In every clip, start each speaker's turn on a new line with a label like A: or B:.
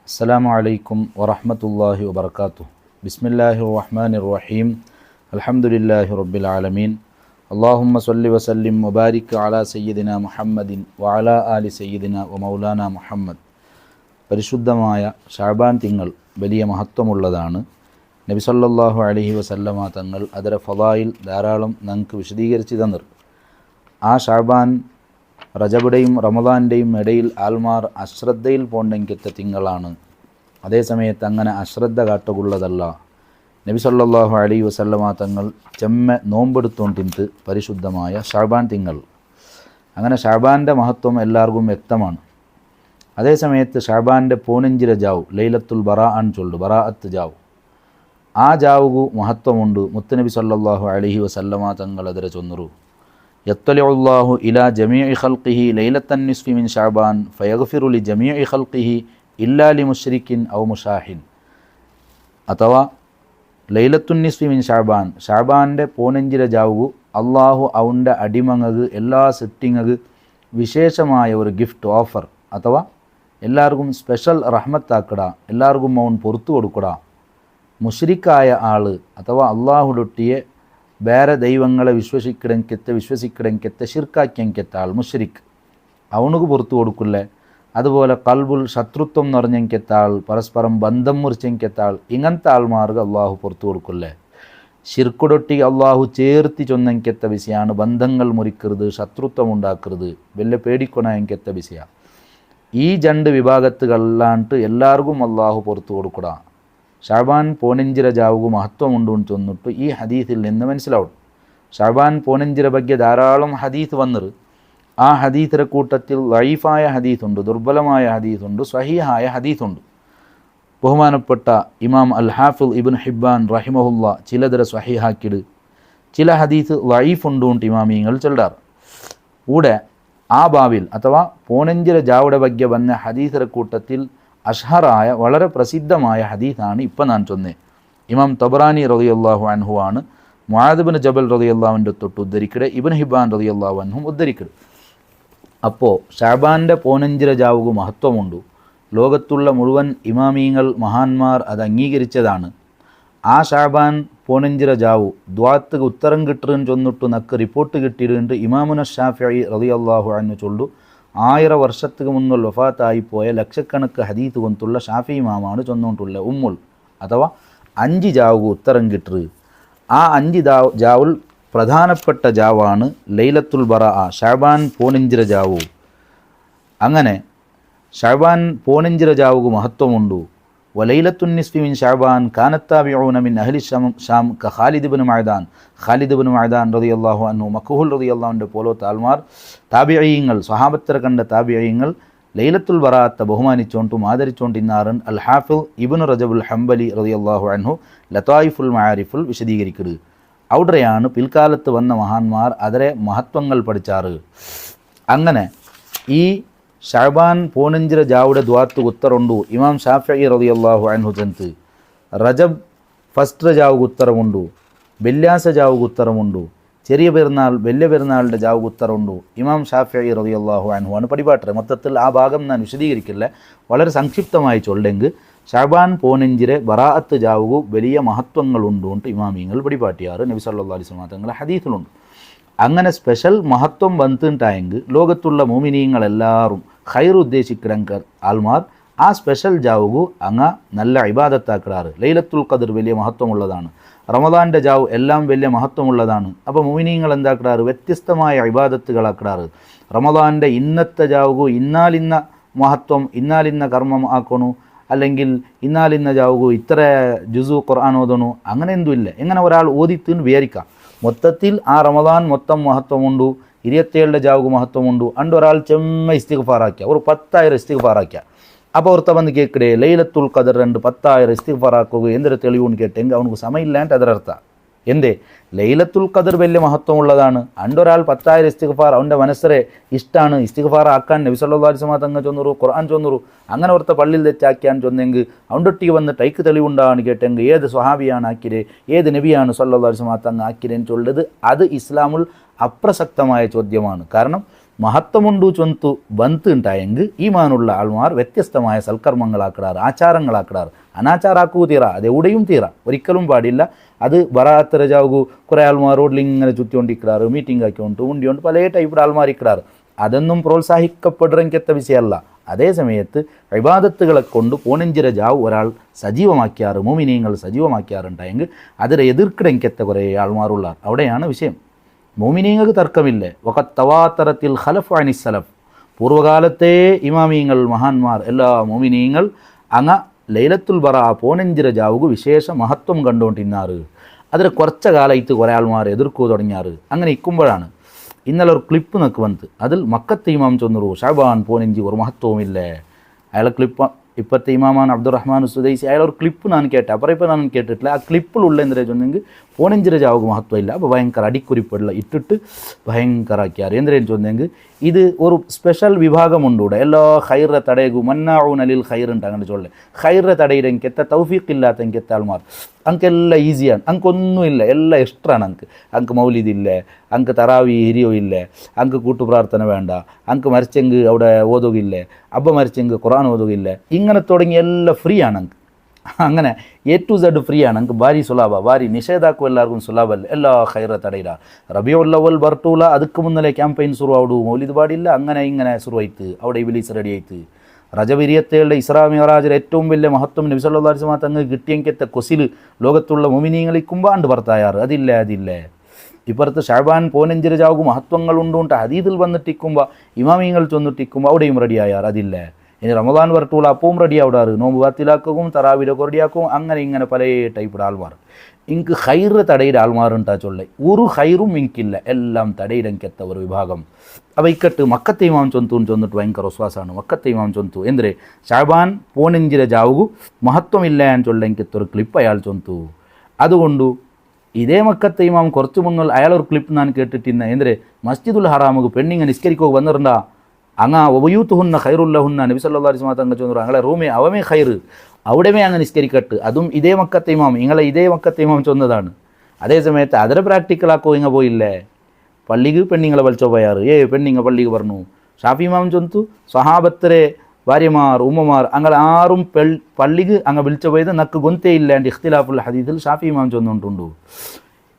A: അസ്സലാമു അലൈക്കും വറഹ്മത്തുള്ളാഹി വബറകാതുഹു. ബിസ്മില്ലാഹിർ റഹ്മാനിർ റഹീം. അൽഹംദുലില്ലാഹി റബ്ബിൽ ആലമീൻ. അല്ലാഹുമ്മ സ്വല്ലി വസല്ലിം വബാരിക് അലാ സയ്യിദിനാ മുഹമ്മദിൻ വഅലാ ആലി സയ്യിദിനാ വമൗലാനാ മുഹമ്മദ്. പരിശുദ്ധമായ ശഅബാൻ തിങ്കൾ വലിയ മഹത്വമുള്ളതാണ്. നബി സല്ലല്ലാഹു അലൈഹി വസല്ലമ തങ്ങൾ അതിലെ ഫളായിൽ ധാരാളം നമുക്ക് വിശദീകരിച്ച് തന്നു. ആ ശഅബാൻ റജബുടെയും റമദാൻ്റെയും ഇടയിൽ ആൽമാർ അശ്രദ്ധയിൽ പോണ്ടെങ്കിത്തെ തിങ്കളാണ്. അതേസമയത്ത് അങ്ങനെ അശ്രദ്ധ കാട്ടുകൊള്ളതല്ല. നബി സല്ലല്ലാഹു അലൈഹി വസല്ലമ തങ്ങൾ ചെമ്മ നോമ്പെടുത്തോണ്ടിന്ത് പരിശുദ്ധമായ ശഅബാൻ തിങ്കൾ. അങ്ങനെ ശഅബാൻ്റെ മഹത്വം എല്ലാവർക്കും വ്യക്തമാണ്. അതേസമയത്ത് ശഅബാൻ്റെ 15 ജാവ് ലൈലത്തുൽ ബറാഅൻ ചൊല്ലു, ബറാഅത്ത് ജാവ്. ആ ജാവുകു മഹത്വമുണ്ട്. മുത്തുനബി സല്ലല്ലാഹു അലൈഹി വസല്ലമ തങ്ങൾ അതിരെ ചൊന്നറു, യത്വലിഉല്ലാഹു ഇലാ ജമീഇ ഖൽഖിഹി ലൈലത്തൻ നിസ്ഫി മിൻ ശഅബാൻ ഫയഗ്ഫിറു ലി ജമീഇ ഖൽഖിഹി ഇല്ലാ ലി മുശ്രിക്കിൻ ഔ മുഷാഹിൻ. അഥവാ ലൈലത്തുൻ നിസ്ഫി മിൻ ശഅബാൻ, ശഅബാൻ്റെ 15 ജാവുകു അള്ളാഹു അവൻ്റെ അടിമങ്ങക്ക് എല്ലാ സെറ്റിങ്ങക്ക് വിശേഷമായ ഒരു ഗിഫ്റ്റ് ഓഫർ, അഥവാ എല്ലാവർക്കും സ്പെഷ്യൽ റഹ്മത്താക്കട, എല്ലാവർക്കും അവൻ പുറത്തു കൊടുക്കട. മുശ്രിക്കായ ആൾ അഥവാ അള്ളാഹുടൊട്ടിയെ വേറെ ദൈവങ്ങളെ വിശ്വസിക്കടെങ്കെത്തെ ഷിർക്കാക്കിയെങ്കെത്ത ആൾ മുശ്രിക്ക്, അവനുക്ക് പുറത്തു കൊടുക്കില്ലേ. അതുപോലെ കൽബുൽ ശത്രുത്വം നിറഞ്ഞെങ്കെത്ത ആൾ, പരസ്പരം ബന്ധം മുറിച്ചെങ്കെത്ത ആൾ, ഇങ്ങനത്തെ ആൾമാർക്ക് അള്ളാഹു പുറത്തു കൊടുക്കില്ലേ. ഷിർക്കുടൊട്ടി അള്ളാഹു ചേർത്തി ചൊന്നെങ്കെത്ത വിഷയമാണ് ബന്ധങ്ങൾ മുറിക്കരുത്, ശത്രുത്വം ഉണ്ടാക്കരുത്, വലിയ പേടിക്കൊണയെങ്കെത്ത വിഷയ. ഈ 2 വിഭാഗത്തുകളല്ലാണ്ട് എല്ലാവർക്കും അള്ളാഹു പുറത്തു കൊടുക്കുക. ശഅബാൻ 15 ജാവുകു മഹത്വമുണ്ടെന്ന് ചൊന്നിട്ട് ഈ ഹദീസിൽ നിന്ന് മനസ്സിലാവും. ശഅബാൻ 15 ಬಗ್ಗೆ ധാരാളം ഹദീസ് വന്നത്. ആ ഹദീസിൻ്റെ കൂട്ടത്തിൽ ലൈഫായ ഹദീസുണ്ട്, ദുർബലമായ ഹദീസുണ്ട്, സ്വഹീഹായ ഹദീസുണ്ട്. ബഹുമാനപ്പെട്ട ഇമാം അൽ ഹാഫിദ് ഇബ്നു ഹിബ്ബാൻ റഹിമഹുല്ല ചിലതര സ്വഹീഹാക്കിട്, ചില ഹദീസ് ലൈഫുണ്ടുണ്ട് ഇമാമിങ്ങൾ ചൊല്ലാറ്. കൂടെ ആ ബാവിൽ അഥവാ 15 ജാവുടെ ಬಗ್ಗೆ വന്ന ഹദീസിൻ്റെ കൂട്ടത്തിൽ അഷ്ഹറായ വളരെ പ്രസിദ്ധമായ ഹദീസാണ് ഇപ്പം ഞാൻ ചൊന്നേ. ഇമാം തബറാനി റളിയല്ലാഹു അൻഹു ആണ് മുആദ് ബിൻ ജബൽ റളിയല്ലാഹുവിൻ്റെ തൊട്ട് ഉദ്ധരിക്കടെ, ഇബ്നു ഹിബ്ബാൻ റളിയല്ലാഹു അൻഹും ഉദ്ധരിക്കട്. അപ്പോൾ ശഅബാൻ്റെ 15 ജാവുകു മഹത്വമുണ്ട്. ലോകത്തുള്ള മുഴുവൻ ഇമാമീങ്ങൾ മഹാന്മാർ അത് അംഗീകരിച്ചതാണ്. ആ ശഅബാൻ 15 ജാവു ദ്വാത്തുക്ക് ഉത്തരം കിട്ടുമെന്ന് ചൊന്നിട്ട് നക്ക് റിപ്പോർട്ട് കിട്ടിയിട്ടുണ്ട്. ഇമാമുന ഷാഫിഈ റളിയല്ലാഹു അൻഹു ചൊല്ലു, 1000 വർഷத்துக்கு മുന്നിൽ വഫാത്തായിപ്പോയ ലക്ഷക്കണക്ക് ഹദീത്ത് കൊണ്ടുള്ള ഷാഫി ഇമാമാണ് ചൊന്നുകൊണ്ടുള്ള ഉമ്മുൽ അഥവാ 5 ജാവുകു ഉത്തരം കിട്ടു. ആ 5 ജാവുൽ പ്രധാനപ്പെട്ട ജാവാണ് ലൈലത്തുൽ ബറാഅ, ശഅബാൻ 15 ജാവു. അങ്ങനെ ശഅബാൻ 15 ജാവുകു മഹത്വമുണ്ട്. വലൈലത്തുൻ നിസ്ഫി മിൻ ശഅബാൻ കാനത്ത് താബിഊന മിൻ അഹ്ലി ഷാം ക ഖാലിദ് ഇബ്നു മഅദാൻ റളിയല്ലാഹു അൻഹു, മക്ഹൂൽ റളിയല്ലാഹുവിൻ്റെ പോലത്തെ ആൾമാർ താബിഈങ്ങൾ, സ്വഹാബത്തരെ കണ്ട താബിഈങ്ങൾ ലൈലത്തുൽ ബറാഅത്തെ ബഹുമാനിച്ചുകൊണ്ടും ആദരിച്ചുകൊണ്ടിരുന്നാറൻ അൽ ഹാഫിദ് ഇബ്നു റജബുൽ ഹംബലി റളിയല്ലാഹു അൻഹു ലതായിഫുൽ മആരിഫുൽ വിശദീകരിക്കുന്നത്. അവിടെയാണ് പിൽക്കാലത്ത് വന്ന മഹാന്മാർ അതിലെ മഹത്വങ്ങൾ പഠിച്ചാറ്. അങ്ങനെ ഈ ശഅബാൻ 15 ജാവുടെ ദ്വാത്ത് ഉത്തരമുണ്ട്. ഇമാം ഷാഫിഈ റളിയല്ലാഹു അൻഹു ചന്ത് റജബ് ഫസ്റ്റ് ജാവുക ഉത്തരമുണ്ട്, വെള്ളിയാഴ്ച ജാവുക ഉത്തരമുണ്ട്, ചെറിയ പെരുന്നാൾ വലിയ പെരുന്നാളിൻ്റെ ജാവുക ഉത്തരമുണ്ട്. ഇമാം ഷാഫിഈ റളിയല്ലാഹു അൻഹു ആണ് പഠിപ്പാട്ടത്. മൊത്തത്തിൽ ആ ഭാഗം ഞാൻ വിശദീകരിക്കില്ല, വളരെ സംക്ഷിപ്തമായി ചൊല്ലെങ്കിൽ ശഅബാൻ 15 ബറാഅത്ത് ജാവുകു വലിയ മഹത്വങ്ങളുണ്ട് ഇമാമിങ്ങൾ പഠിപ്പാട്ടിയാറ്. നബി സല്ലല്ലാഹു അലൈഹി വസല്ലം തങ്ങളുടെ ഹദീസിലുണ്ട്. അങ്ങനെ സ്പെഷ്യൽ മഹത്വം വന്നിട്ടായെങ്കിൽ ലോകത്തുള്ള മോമിനീങ്ങളെല്ലാവരും ഖൈർ ഉദ്ദേശിക്കിടങ്ക ആൾമാർ ആ സ്പെഷ്യൽ ജാവുകു അങ്ങ് നല്ല ഇബാദത്താക്കിടാറ്. ലൈലത്തുൽ ഖദർ വലിയ മഹത്വമുള്ളതാണ്, റമദാൻ്റെ ജാവ് എല്ലാം വലിയ മഹത്വമുള്ളതാണ്. അപ്പോൾ മോമിനീങ്ങൾ എന്താക്കിടാറ്, വ്യത്യസ്തമായ ഇബാദത്തുകളാക്കിടാറ്. റമദാൻ്റെ ഇന്നത്തെ ജാവുകു ഇന്നാലിന്ന മഹത്വം, ഇന്നാലിന്ന കർമ്മം ആക്കണു, അല്ലെങ്കിൽ ഇന്നാലിന്ന ജാവുകു ഇത്ര ജുസു ഖുർആൻ ഓതണു, അങ്ങനെ എന്തും ഇല്ല. എങ്ങനെ ഒരാൾ ഓദിത്തിന് വിചാരിക്കാം. മൊത്തത്തിൽ ആ റമദാൻ മൊത്തം മഹത്വമുണ്ട്, 27 ജാവുകു മഹത്വമുണ്ട്. അണ്ട് ഒരാൾ ചെമ്മ ഇസ്തിഗ്ഫാറാക്കിയ ഒരു 10,000 ഇസ്തിഗ്ഫാറാക്കിയ, അപ്പോൾ ഒരുത്ത വന്ന് കേൾക്കടേ ലൈലത്തുൽ ഖദർ 10,000 ഇസ്തിഗ്ഫാറാക്കുക എന്തൊരു തെളിവുന്ന് കേട്ടെങ്കിൽ അവനക്ക് സമയമില്ലാണ്ട് അതിരർത്ഥ എന്തേ. ലൈലത്തുൽ ഖദർ വലിയ മഹത്വമുള്ളതാണ്. അണ്ടൊരാൾ 10,000 ഇസ്തിഗ്ഫാർ അവൻ്റെ മനസ്സരെ ഇഷ്ടമാണ്, ഇസ്തിഗ്ഫാർ ആക്കാൻ നബി സല്ലല്ലാഹു അലൈഹി വസല്ലം തങ്ങൾ ചൊന്നൂරු, ഖുർആൻ ചൊന്നൂരു. അങ്ങനെ ഒരുത്ത പള്ളിയിൽ തെറ്റാക്കിയാൻ ചൊന്നെങ്കിൽ അവൻ്റൊട്ടിക്ക് വന്ന് ടൈക്ക് തെളിവുണ്ടാണ് കേട്ടെങ്കിൽ ഏത് സ്വഹാബിയാണ് ആക്കിരെ, ഏത് നബിയാണ് സല്ലല്ലാഹു അലൈഹി വസല്ലം തങ്ങൾ ആക്കിരെന്ന് ചൊല്ലത് അത് ഇസ്ലാമുൽ അപ്രസക്തമായ ചോദ്യമാണ്. കാരണം മഹത്വമുണ്ടു ചൊന്തു ಬಂತು ഉണ്ടായെങ്കിൽ ഈമാനുള്ള ആൾമാർ വ്യത്യസ്തമായ സൽക്കർമ്മങ്ങളാക്കിടാറ്, ആചാരങ്ങളാക്കിടാറ്. അനാചാരാക്കൂ തീറ, അതെവിടെയും തീറ, ഒരിക്കലും പാടില്ല. അത് ബറാത്ത് രജാവു കുറേ ആൾമാർ റോഡിൽ ഇങ്ങനെ ചുറ്റിക്കൊണ്ടിരിക്കാറ്, മീറ്റിംഗ് ആക്കിക്കൊണ്ട് ഉണ്ടിക്കൊണ്ട് പല ടൈപ്പിടെ ആൾമാർ ഇക്കിടാറ്. അതൊന്നും പ്രോത്സാഹിക്കപ്പെടുറെങ്കെത്ത വിഷയമല്ല. അതേ സമയത്ത് ഇബാദത്തുകളെ കൊണ്ട് പോണെഞ്ചിര ജാവ് ഒരാൾ സജീവമാക്കിയാറ്, മോമിനീങ്ങൾ സജീവമാക്കിയാറുണ്ടായെങ്കിൽ അതിനെ എതിർക്കിടെങ്കെത്ത കുറേ ആൾമാരുള്ള അവിടെയാണ് വിഷയം. മോമിനീങ്ങൾക്ക് തർക്കമില്ലേ. വഖത്ത് തവാത്തറത്തിൽ ഖലഫ് അനി സലഫ്, പൂർവ്വകാലത്തെ ഇമാമീങ്ങൾ മഹാന്മാർ എല്ലാ മോമിനീങ്ങൾ അങ്ങ ലൈലത്തുൽ ബറ പോണെഞ്ചിര ജാവുകു വിശേഷ മഹത്വം കണ്ടുകൊണ്ടിരുന്നാറ്. അതിൽ കുറച്ച കാലത്ത് കുറേ ആൾമാർ എതിർക്കു തുടങ്ങിയാറ്. അങ്ങനെ ഇരിക്കുമ്പോഴാണ് ഇന്നലെ ഒരു ക്ലിപ്പ് നിനക്ക് വന്നത്. അതിൽ മക്കത്തെ ഇമാം ചൊന്നറു ഷാബാൻ പോനെഞ്ചി ഒരു മഹത്വവുമില്ലേ. അയാളെ ക്ലിപ്പ് ഇപ്പോഴത്തെ ഇമാമാണ് അബ്ദുറഹ്മാൻ സുദൈസി. അയാളൊരു ക്ലിപ്പ് ഞാൻ കേട്ടെ, അപ്പുറം ഇപ്പോൾ ഞാൻ കേട്ടിട്ടില്ല. ആ ക്ലിപ്പിലുള്ള എന്തിനാ ചൊന്നെങ്കിൽ പോനെഞ്ചിര ജാവുക മഹത്വം ഇല്ല. അപ്പോൾ ഭയങ്കര അടിക്കുറിപ്പുള്ള ഇട്ടിട്ട് ഭയങ്കരമാക്കിയാറ്. എന്തിനേന്ന് ചൊന്നെങ്കിൽ ഇത് ഒരു സ്പെഷ്യൽ വിഭാഗമുണ്ടൂടെ എല്ലാ ഹൈറ തടയകു മന്നാഊൻ അലിൽ ഹൈറുണ്ട്. അങ്ങനെ ചൊല്ലേ ഹൈറ തടയുടെ എനിക്കെത്ത തൗഫീഖില്ലാത്ത എനിക്കെത്ത ആൾമാർ അങ്കെല്ലാം ഈസിയാണ്, അങ്കൊന്നുമില്ല, എല്ലാം എക്സ്ട്രാണ്. അങ്ക് മൗലിദില്ലേ, അങ്ക് തറാവി ഹിരിയോ ഇല്ലേ, അങ്ക് കൂട്ടുപ്രാർത്ഥന വേണ്ട, അങ്ക് മരിച്ചെങ്ക് അവിടെ ഓതുകില്ലേ, അബ്ബ മരിച്ചെങ്ക് ഖുർആൻ ഓതുകില്ലേ, ഇങ്ങനെ തുടങ്ങി എല്ലാം ഫ്രീ ആണ്. അങ്ക് അങ്ങനെ എ ടു സെഡ് ഫ്രീ ആണ്. അങ്ക് ഭാരി സുലാഭ, ഭാരി നിഷേധാക്കും എല്ലാവർക്കും സുലാഭല്ല. എല്ലാ ഹൈറ തടയില റബിയുൽ അവൽ ബർട്ടൂല അതുക്ക് മുന്നലെ ക്യാമ്പയിൻ ശുരുവാടു, മൗലിദ് പാടില്ല, അങ്ങനെ ഇങ്ങനെ ശുരുവായിത്ത് അവിടെ ഇബ്ലീസ് റെഡി ആയിത്ത്. റജബിരിയത്തയുടെ ഇസ്രാ മിഅ്റാജിൽ ഏറ്റവും വലിയ മഹത്വം നബി സല്ലല്ലാഹു അലൈഹി വസല്ലം തങ്ങൾ കിട്ടിയെങ്കത്തെ കൊസിൽ ലോകത്തുള്ള മുഅ്മിനീങ്ങളിക്കുമ്പോൾ ആണ്ട് ഭർത്തായാറ്. അതില്ലേ ഇപ്പുറത്ത് ഷാബാൻ പോനെഞ്ചിര ജാവുക മഹത്വങ്ങളുണ്ടുണ്ട് ഹദീദിൽ വന്നിട്ടിക്കുമ്പോൾ ഇമാമീങ്ങൾ ചൊന്നിട്ടിക്കുമ്പോൾ അവിടെയും റെഡിയായാറ്. അതില്ലേ ഇനി റമദാൻ വരട്ടുള്ള അപ്പവും റെഡിയാവിടാറ്, നോമ്പ് ബാത്തിലാക്കും, തറാവിലൊക്കെ റെഡിയാക്കും, അങ്ങനെ ഇങ്ങനെ പല ടൈപ്പിടെ ആൾമാർ. എനിക്ക് ഹൈറ് തടയുടെ ആൾമാരുണ്ടാ ചൊല്ലേ, ഒരു ഹൈറും എനിക്കില്ല, എല്ലാം തടയിടെത്ത ഒരു വിഭാഗം. അപ്പോൾ ഇക്കട്ട് മക്കത്തെ ഇമാം ചൊന്തുന്ന് ചൊന്നിട്ട് ഭയങ്കര വിശ്വാസമാണ്. മക്കത്തെ ഇമാം ചൊന്തു എന്തിരെ ഷാബാൻ പോനെഞ്ചിര ജാവുകു മഹത്വമില്ല എന്ന് ചൊല്ലെങ്കിത്തൊരു ക്ലിപ്പ് അയാൾ ചൊന്തു. അതുകൊണ്ടു ഇതേ മക്കത്തെ ഇമാം കുറച്ച് മുന്നിൽ അയാളൊരു ക്ലിപ്പ് ഞാൻ കേട്ടിട്ടിന്ന എന്തിരെ മസ്ജിദുൽ ഹറാമുക്ക് പെണ്ണിങ്ങ നിസ്കരിക്കോ വന്നിട്ടുണ്ടാ അങ്ങ ഒബയൂത്തുഹുന്ന ഖൈറുല്ലഹുന്ന നബി സല്ലല്ലാഹു അലൈഹി വസല്ലം തങ്ങൾ ചൊന്നു അങ്ങളെ റൂമേ അവമേ ഖൈറ്, അവിടെമേ അങ്ങ് നിസ്കരിക്കട്ട്. അതും ഇതേ മക്കത്തെ ഇമാം, ഇങ്ങളെ ഇതേ മക്കത്തെ ഇമാം ചൊന്നതാണ്. അതേ സമയത്ത് അതിനെ പ്രാക്ടിക്കലാക്കോ ഇങ്ങ പോയില്ലേ, പള്ളിക്ക് പെണ്ണിങ്ങളെ വലിച്ചോ പോയാറ്, പെണ്ണിങ്ങ പള്ളിക്ക് പറഞ്ഞു. ഷാഫി ഇമാം ചൊന്തു സ്വഹാബത്തിലെ ഭാര്യമാർ ഉമ്മമാർ അങ്ങനെ ആറും പള്ളിക്ക് അങ്ങ് വിളിച്ചു പോയത് നക്ക് ഗൊന്തേ ഇല്ലാണ്ട് ഇഖ്തിലാഫുൽ ഹദീസിൽ ഷാഫി ഇമാം ചൊന്നുകൊണ്ടുണ്ടു.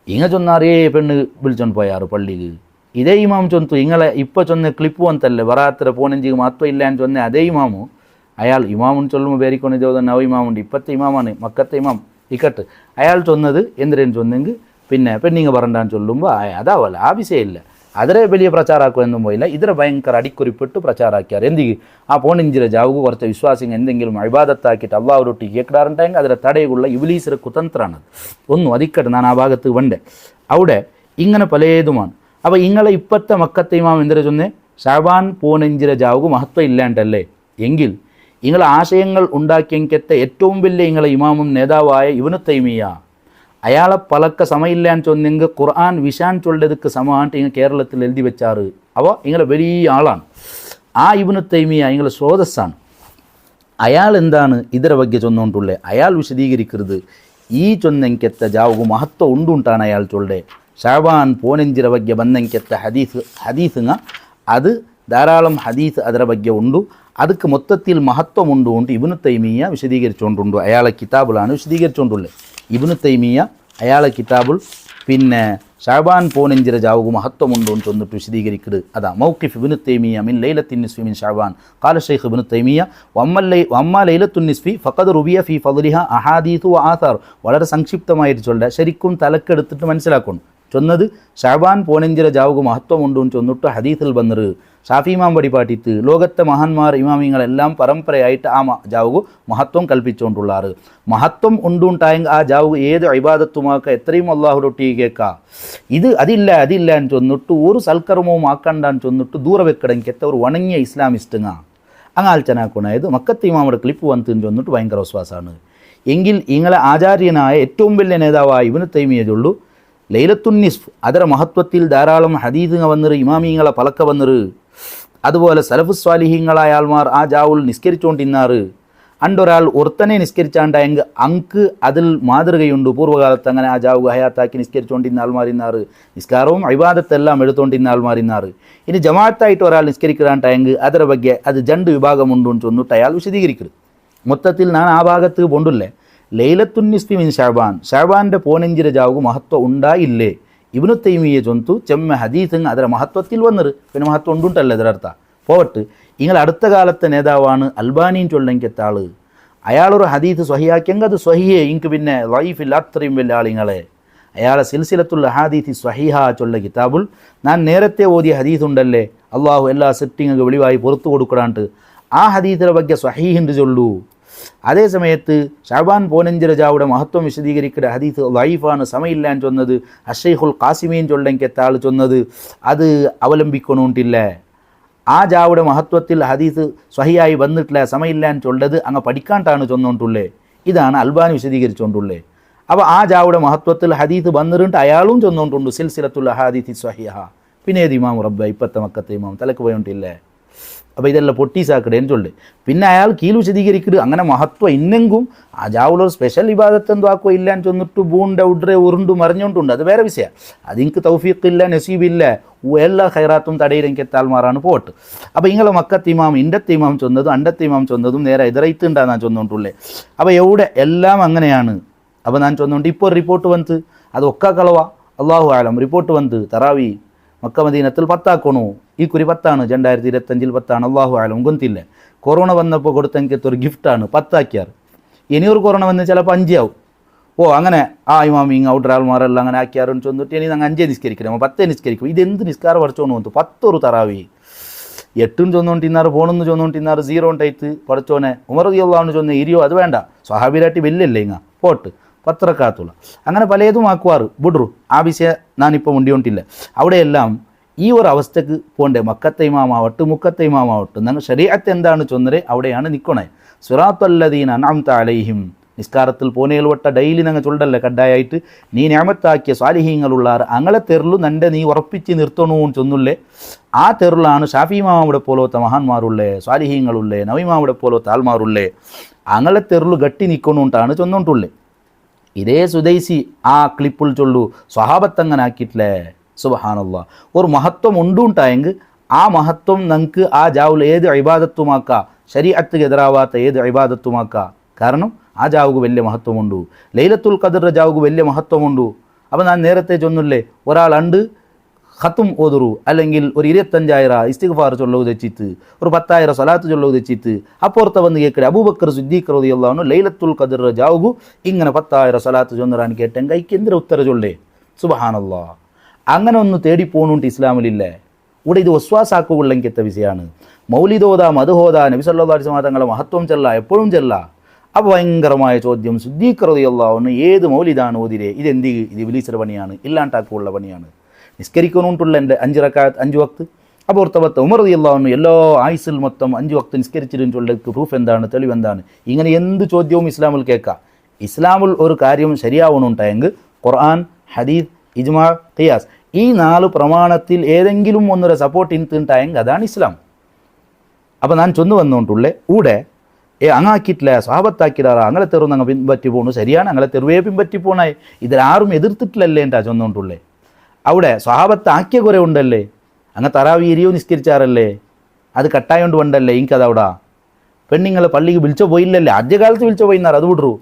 A: ഇങ്ങ ചൊന്നാറേ പെണ്ണ് വിളിച്ചോണ്ട് പോയാറ് പള്ളിക്ക്. ഇതേ ഇമാം ചൊന്തു ഇങ്ങളെ ഇപ്പോൾ ചൊന്ന ക്ലിപ്പ് വന്നല്ലേ ബറാത്തിര പോണെഞ്ചിക്ക് മഹത്വം ഇല്ലാന്ന് ചൊന്നേ അതേ ഇമാമു അയാൾ ഇമാമുന്ന് ചൊല്ലുമ്പോൾ വേറിക്കൊണ്ട് ചോദന നവ ഇമാമുണ്ട് ഇപ്പോഴത്തെ ഇമാമാണ് മക്കത്തെ ഇമാം ഇക്കട്ട് അയാൾ ചൊന്നത് എന്തിനേന്ന് ചൊന്നെങ്കിൽ പിന്നെ പെണ്ണിങ്ങ പറണ്ടാന്ന് ചൊല്ലുമ്പോൾ അതാവല്ല ആ വിഷയമില്ല. അതിരെ വലിയ പ്രചാരമാക്കുമെന്നും പോയില്ല, ഇതിരെ ഭയങ്കര അടിക്കുറിപ്പിട്ട് പ്രചാരമാക്കിയാറ്. എന്തെങ്കിലും ആ പോണെഞ്ചിര ജാവുക കുറച്ച് വിശ്വാസിങ്ങൾ എന്തെങ്കിലും ഇബാദത്താക്കിയിട്ട് അള്ളാഹുരൊട്ടി കേൾക്കാറുണ്ടെങ്കിൽ അതിരെ തടയുള്ള ഇബ്ലീസിന്റെ കുതന്ത്രമാണ്. ഒന്നും അതിക്കട്ടെ ഞാൻ ആ ഭാഗത്ത് വണ്ടേ അവിടെ ഇങ്ങനെ പലതുമാണ്. അപ്പോൾ ഇങ്ങളെ ഇപ്പോഴത്തെ മക്കത്തെ ഇമാം എന്തിനാ ചൊന്നേ ഷാബാൻ പോനെഞ്ചിര ജാവുക മഹത്വം ഇല്ലാണ്ടല്ലേ എങ്കിൽ ഇങ്ങളെ ആശയങ്ങൾ ഉണ്ടാക്കിയെങ്കത്തെ ഏറ്റവും വലിയ ഇങ്ങളെ ഇമാമും നേതാവായ ഇബ്നു തൈമിയ അയാളെ പലക്ക സമയമില്ലാന്ന് ചൊന്നെങ്കിൽ ഖുർആൻ വിശാൻ ചൊല്ലതുക്ക് സമായിട്ട് ഇങ്ങനെ കേരളത്തിൽ എഴുതി വെച്ചാറ്. അവ ഇങ്ങളെ വലിയ ആളാണ്. ആ ഇബ്നു തൈമിയ ഇങ്ങളെ സ്രോതസ്സാണ്. അയാൾ എന്താണ് ഇതിരെ ಬಗ್ಗೆ ചൊന്നുകൊണ്ടുള്ളത് അയാൾ വിശദീകരിക്കരുത്. ഈ ചൊന്നെങ്കത്തെ ജാവുക മഹത്വം ഉണ്ടുണ്ടാണ് അയാൾ ചൊല്ലേ. ഷാബാൻ പോനെഞ്ചിര ಬಗ್ಗೆ ಬಂದಂಕೆತ್ತ ഹദീസുങ്ങ അത് ധാരാളം ഹദീസ് അതിരെ ಬಗ್ಗೆ ഉണ്ടു. ಅದಕ್ಕೆ മൊത്തത്തിൽ മഹത്വമുണ്ട് കൊണ്ട് ഇബ്നു തൈമിയ വിശദീകരിച്ചുകൊണ്ടുണ്ട്. അയാളെ കിതാബിലാണ് വിശദീകരിച്ചുകൊണ്ടുള്ളത്. ഇബ്നു തൈമിയ അയാളെ കിതാബിൽ പിന്നെ ഷാബാൻ പോനെഞ്ചിര ജാവുക മഹത്വമുണ്ട് എന്ന് ചൊന്നിട്ട് വിശദീകരിക്കരുത്. അതാ മൗഖിഫ് ഇബ്നു തൈമിയ മിൻ ലൈലത്തിൻ നിസ്ഫി മിൻ ഷാബാൻ ഖാല ഷൈഖ് ഇബ്നു തൈമിയ വമ്മ ലൈലത്തുൻ നിസ്ഫി ഫഖദ് റുബിയ ഫി ഫദ്ലിഹ അഹാദീഥു വ ആഥാർ. വളരെ സംക്ഷിപ്തമായിട്ട് ചൊല്ല, ശരിക്കും തലക്കെടുത്തിട്ട് മനസ്സിലാക്കണം. ചൊന്നത് ഷാബാൻ പോനെഞ്ചിര ജാവുക മഹത്വമുണ്ട് എന്ന് ചൊന്നിട്ട് ഹദീസിൽ വന്നത് ഷാഫി ഇമാം പടിപ്പാട്ടിത്ത് ലോകത്തെ മഹാന്മാർ ഇമാമിങ്ങളെല്ലാം പരമ്പരയായിട്ട് ആ ജാവുക മഹത്വം കൽപ്പിച്ചുകൊണ്ടുള്ളാറ്. മഹത്വം ഉണ്ടുണ്ടായെങ്കിൽ ആ ജാവുക ഏത് ഇബാദത്തുമാക്ക എത്രയും അള്ളാഹുടൊട്ടി കേൾക്കാം. ഇത് അതില്ല എന്ന് ചൊന്നിട്ട് ഒരു സൽക്കർമ്മവും ആക്കണ്ടാന്ന് ചൊന്നിട്ട് ദൂരെ വെക്കടങ്കെത്ത ഒരു വണങ്ങിയ ഇസ്ലാമിസ്റ്റുങ്ങ അങ്ങ് ആലോചനാക്കുണായത് മക്കത്തെ ഇമാമുടെ ക്ലിപ്പ് വന്നിട്ട് ചൊന്നിട്ട് ഭയങ്കര വിശ്വാസമാണ്. എങ്കിൽ ഇങ്ങളെ ആചാര്യനായ ഏറ്റവും വലിയ നേതാവായ ഇബ്നു തൈമിയ ചൊല്ലു ലൈലത്തുൻ നിസ്ഫ് ಅದರ മഹത്വത്തിൽ ധാരാളം ഹദീസുകൾ വന്നിറ്, ഇമാമിങ്ങളെ പലക്ക വന്നിറ്. അതുപോലെ സലഫു സ്വാലിഹീങ്ങളായ ആൾമാർ ആ ജാവുൽ നിസ്കരിച്ചുകൊണ്ടിരുന്നാറ്. അണ്ടൊരാൾ ഒരുത്തനെ നിസ്കരിച്ചാണ്ടായെങ്കിൽ അങ്ക് അതിൽ മാതൃകയുണ്ട്. പൂർവ്വകാലത്ത് അങ്ങനെ ആ ജാവ് ഹയാത്താക്കി നിസ്കരിച്ചുകൊണ്ടിരുന്ന ആൾമാരിന്നാറ്, നിസ്കാരവും ഇബാദത്തെല്ലാം എടുത്തുകൊണ്ടിരുന്ന ആൾമാരിന്നാറ്. ഇനി ജമാഅത്തായിട്ട് ഒരാൾ നിസ്കരിക്കാണ്ടായെങ്കിൽ അതിൻ്റെ ಬಗ್ಗೆ അത് രണ്ട് വിഭാഗമുണ്ട് എന്ന് ചൊന്നിട്ട് അയാൾ വിശദീകരിക്കരുത്. മൊത്തത്തിൽ ഞാൻ ആ ഭാഗത്ത് കൊണ്ടുല്ലേ ലൈലത്തുൻ നിസ്ഫി മിൻ ഷഅബാൻ്റെ 15 ജാവുക മഹത്വം ഉണ്ടായില്ലേ? ഇബ്നു തൈമിയ്യ ചൊന്തു ചെമ്മ ഹദീസ് ಅದರ മഹത്വത്തിൽ വന്നത്. പിന്നെ മഹത്വം ഉണ്ടുണ്ടല്ലോ ഇതിനർത്ഥ പോവട്ട്. നിങ്ങൾ അടുത്ത കാലത്തെ നേതാവാണ് അൽബാനിയും ചൊല്ലെങ്കെത്താള്. അയാളൊരു ഹദീസ് സ്വഹിയാക്കിയെങ്കിൽ അത് സ്വഹിയെ ഇങ്ക് പിന്നെ ലൈഫിൽ അത്രയും വലിയ ആളിങ്ങളെ അയാളെ സിൽസിലത്തുള്ള ഹദീസ് സ്വഹിഹ ചൊല്ല കിതാബുൽ ഞാൻ നേരത്തെ ഓതിയ ഹദീസ് ഉണ്ടല്ലേ അള്ളാഹു എല്ലാ സെറ്റിങ്ങൊക്കെ വെളിവായി പുറത്തു കൊടുക്കടാണ്ട് ആ ഹദീസിനെ ಬಗ್ಗೆ സ്വഹീഹിൻ്റെ ചൊല്ലൂ. അതേ സമയത്ത് ഷഅബാൻ 15 രജാവുടെ മഹത്വം വിശദീകരിക്കുന്ന ഹദീസ് ലൈഫാണ് സമയില്ലാൻ ചൊന്നത് അഷൈഖുൽ ഖാസിമീൻ ചൊല്ലെങ്കെത്താൾ ചൊന്നത് അത് അവലംബിക്കണോണ്ടില്ല. ആ ജാവുടെ മഹത്വത്തിൽ ഹദീസ് സ്വഹിയായി വന്നിട്ടില്ല, സമയില്ലാൻ ചൊല്ലത് അങ്ങ് പഠിക്കാണ്ടാണ് ചൊന്നോണ്ടുള്ളേ. ഇതാണ് അൽബാനി വിശദീകരിച്ചുകൊണ്ടുള്ളേ. അപ്പോൾ ആ ജാവുടെ മഹത്വത്തിൽ ഹദീസ് വന്നിട്ടുണ്ട് അയാളും ചൊന്നോണ്ടുണ്ട് സിൽസിലത്തുൽ ഹദീസ് സ്വഹിഹ. പിന്നെ ഏത് ഇമാം റബ്ബ ഇപ്പത്തെ മക്കത്തെ ഇമാം തലക്ക് പോയോണ്ടില്ലേ. അപ്പോൾ ഇതെല്ലാം പൊട്ടീസാക്കടേന്ന് ചൊല്ലേ. പിന്നെ അയാൾ കീഴ് വിശദീകരിക്കരുത് അങ്ങനെ മഹത്വം ഇന്നെങ്കും ആ ജാവുലൊരു സ്പെഷ്യൽ ഇബാദത്ത് എന്തോ ആക്കോ ഇല്ലാന്ന് ചൊന്നിട്ട് ബൂണ്ട ഉഡ്രെ ഉരുണ്ടു മറിഞ്ഞോണ്ടുണ്ട്. അത് വേറെ വിഷയം. അതെനിക്ക് തൗഫീഖില്ല നസീബില്ല എല്ലാ ഖൈറാത്തും തടയിലെങ്കെത്താൽമാറാണ് പോട്ട്. അപ്പോൾ ഇങ്ങളെ മക്കത്ത് ഇമാം ഇൻ്റത്തെ ഇമാം ചൊന്നതും അണ്ടത്തെ ഇമാം ചൊന്നതും നേരെ എതിരൈത്തുണ്ടാ ഞാൻ ചൊന്നോണ്ടുള്ളേ. അപ്പോൾ എവിടെ എല്ലാം അങ്ങനെയാണ്. അപ്പോൾ ഞാൻ ചൊന്നുകൊണ്ട് ഇപ്പോൾ ഒരു റിപ്പോർട്ട് വന്ന് അത് ഒക്ക കളവാ അള്ളാഹു ആലം റിപ്പോർട്ട് വന്ന് തറാവി മക്ക മദീനത്തിൽ 10 ആക്കണു. ഈ കുറി 10 2025 10 അള്ളാഹു ആലം ഗൊന്തില്ല. കൊറോണ വന്നപ്പോൾ കൊടുത്തെനിക്കത്തൊരു ഗിഫ്റ്റാണ് 10 ആക്കിയാറ്. ഇനിയൊരു കൊറോണ വന്ന് ചിലപ്പോൾ 5 ആവും. അങ്ങനെ ആ ഇമാം ഇങ്ങ ഔട്ടറാൾമാരെല്ലാം അങ്ങനെ ആക്കിയാറും ചൊന്നിട്ട് ഇനി ഞങ്ങൾ 5 നിസ്കരിക്കണം 10 നിസ്കരിക്കും. ഇതെന്ത് നിസ്കാരം പഠിച്ചോന്ന് വന്നു 10 തറാവി 8 ചൊന്നോണ്ടിന്നാറ് ഫോണെന്ന് ചൊന്നോണ്ടിന്നാറ് 0 ഉണ്ടായിട്ട് പഠിച്ചോനെ ഉമർ റളിയല്ലാഹു ചൊന്ന ഇരിയോ അത് വേണ്ട സ്വഹാബിരാട്ടി വലിയല്ലേ ഇങ്ങ പോട്ട് 10 റക്അത്തുള്ള അങ്ങനെ പലതും ആക്കുവാറ് ബുഡ്രു. ആ വിഷയം ഞാനിപ്പോൾ മുണ്ടിയോണ്ടില്ല. അവിടെയെല്ലാം ഈ ഒരു അവസ്ഥക്ക് പോണ്ടേ. മക്കത്തെ ഇമാമാവട്ട് മുക്കത്തെ ഇമാമാവട്ട് ഞങ്ങൾ ശരീഅത്ത് എന്താണ് ചൊന്നരെ അവിടെയാണ് നിൽക്കണേ. സിറാത്തല്ലദീന അൻഅംത അലൈഹിം നിസ്കാരത്തിൽ പോനേൽ വട്ട ഡെയിലി ഞങ്ങൾ ചൊല്ലല്ലേ കഡായായിട്ട് നീ ഞാമത്താക്കിയ സ്വാലിഹീങ്ങളുള്ളാർ അങ്ങളെ തെരുളു നൻ്റെ നീ ഉറപ്പിച്ച് നിർത്തണമെന്ന് ചൊന്നുള്ളേ. ആ തെരുളാണ് ഷാഫി ഇമാമുടെ പോലത്തെ മഹാന്മാരുള്ളേ സ്വാലിഹീങ്ങളുള്ളേ നവിമാമുടെ പോലത്തെ ആൾമാരുള്ളേ അങ്ങളെ തെരുളു ഗട്ടി നിൽക്കണോണ്ടാണ് ചൊന്നോണ്ടുള്ളേ. ഇതേ സുദൈസി ആ ക്ലിപ്പിൽ ചൊല്ലു സ്വഹാബത്തങ്ങനെ ആക്കിയിട്ടില്ലേ. സുബ്ഹാനല്ലാഹ് ഒരു മഹത്വം ഉണ്ടുണ്ടായെങ്കിൽ ആ മഹത്വം നമുക്ക് ആ ജാവുൽ ഏത് ഇബാദത്തുമാക്കാം ശരീഅത്തിന് എതിരാവാത്ത ഏത് ഇബാദത്തുമാക്കാം. കാരണം ആ ജാവുക്ക് വലിയ മഹത്വമുണ്ട്. ലൈലത്തുൽ ഖദർ ജാവുക്ക് വലിയ മഹത്വമുണ്ട്. അപ്പോൾ ഞാൻ നേരത്തെ ചൊന്നില്ലേ ഒരാൾ അണ്ട് ഖത്തും ഓതുറു അല്ലെങ്കിൽ ഒരു 25,000 ഇസ്തിഗ്ഫാർ ചൊല്ലവ് തെച്ചിട്ട് ഒരു 10,000 സ്വലാത്ത് ചൊല്ലവ് തെച്ചിട്ട് അപ്പുറത്തെ വന്ന് കേൾക്കട്ടെ അബൂബക്കർ സിദ്ദീഖ് റളിയല്ലാഹു അൻഹു ലൈലത്തുൽ ഖദർ ജാവുകു ഇങ്ങനെ 10,000 സ്വലാത്ത് ചൊന്നറാൻ കേട്ടെങ്കിൽ അതിക്ക് എന്തൊരു ഉത്തര ചൊല്ലേ. സുബ്ഹാനല്ലാഹ് അങ്ങനെ ഒന്ന് തേടിപ്പോണുണ്ട് ഇസ്ലാമിലില്ലേ. ഇവിടെ ഇത് ഒസ്വാസാക്കുള്ളെങ്കത്തെ വിഷയമാണ്. മൗലിദോദാ മധുഹോദാ നബി സല്ലല്ലാഹു അലൈഹി വസല്ലം തങ്ങളെ മഹത്വം ചെല്ല എപ്പോഴും ചെല്ല. അപ്പോൾ ഭയങ്കരമായ ചോദ്യം സിദ്ദീഖ് റളിയല്ലാഹു അൻഹു ഏത് മൗലിദാണ് ഓതിരെ ഇതെന്ത് ഇത് ഇബ്ലീസിന്റെ പണിയാണ് ഇല്ലാണ്ടാക്കുള്ള പണിയാണ്. നിസ്കരിക്കണോണ്ടുള്ള എൻ്റെ 5 റക്അത്ത് 5 വക്ത്. അപ്പോൾ ഓർത്തവത്ത് ഉമർ റളിയല്ലാഹു അൻഹു എല്ലാ ആയുസിൽ മൊത്തം 5 വക്ത് നിസ്കരിച്ചിട്ടുള്ള പ്രൂഫ് എന്താണ് തെളിവെന്താണ് ഇങ്ങനെ എന്ത് ചോദ്യവും ഇസ്ലാമിൽ കേൾക്കാം. ഇസ്ലാമിൽ ഒരു കാര്യം ശരിയാവണുണ്ടായെങ്കിൽ ഖുർആൻ ഹദീസ് ഇജ്മാ ഖിയാസ് ഈ 4 പ്രമാണത്തിൽ ഏതെങ്കിലും ഒന്നൊരു സപ്പോർട്ട് ഇൻത്തുണ്ടായെങ്കിൽ അതാണ് ഇസ്ലാം. അപ്പോൾ ഞാൻ ചൊന്നു വന്നുകൊണ്ടുള്ളേ ഊടെ അങ്ങാക്കിയിട്ടില്ല സ്വഹാബത്താക്കിടാറ അങ്ങനെ തെറുന്ന് അങ്ങ് പിൻപറ്റി പോണു ശരിയാണ് അങ്ങനെ തെറുവേ പിൻപറ്റി പോണായി ഇതിലാരും എതിർത്തിട്ടില്ലല്ലേ എന്താ ചൊന്നുകൊണ്ടുള്ളേ. അവിടെ സ്വഹാബത്താക്കിയ കുറേ ഉണ്ടല്ലേ അങ്ങ് തറാവി ഇരിയോ നിസ്കരിച്ചാറല്ലേ അത് കട്ടായോണ്ട് വണ്ടല്ലേ എനിക്കതവിടെ പെണ്ണിങ്ങളെ പള്ളിക്ക് വിളിച്ചോ പോയില്ലല്ലേ ആദ്യകാലത്ത് വിളിച്ചോ പോയിന്നാർ അത് വിടറു.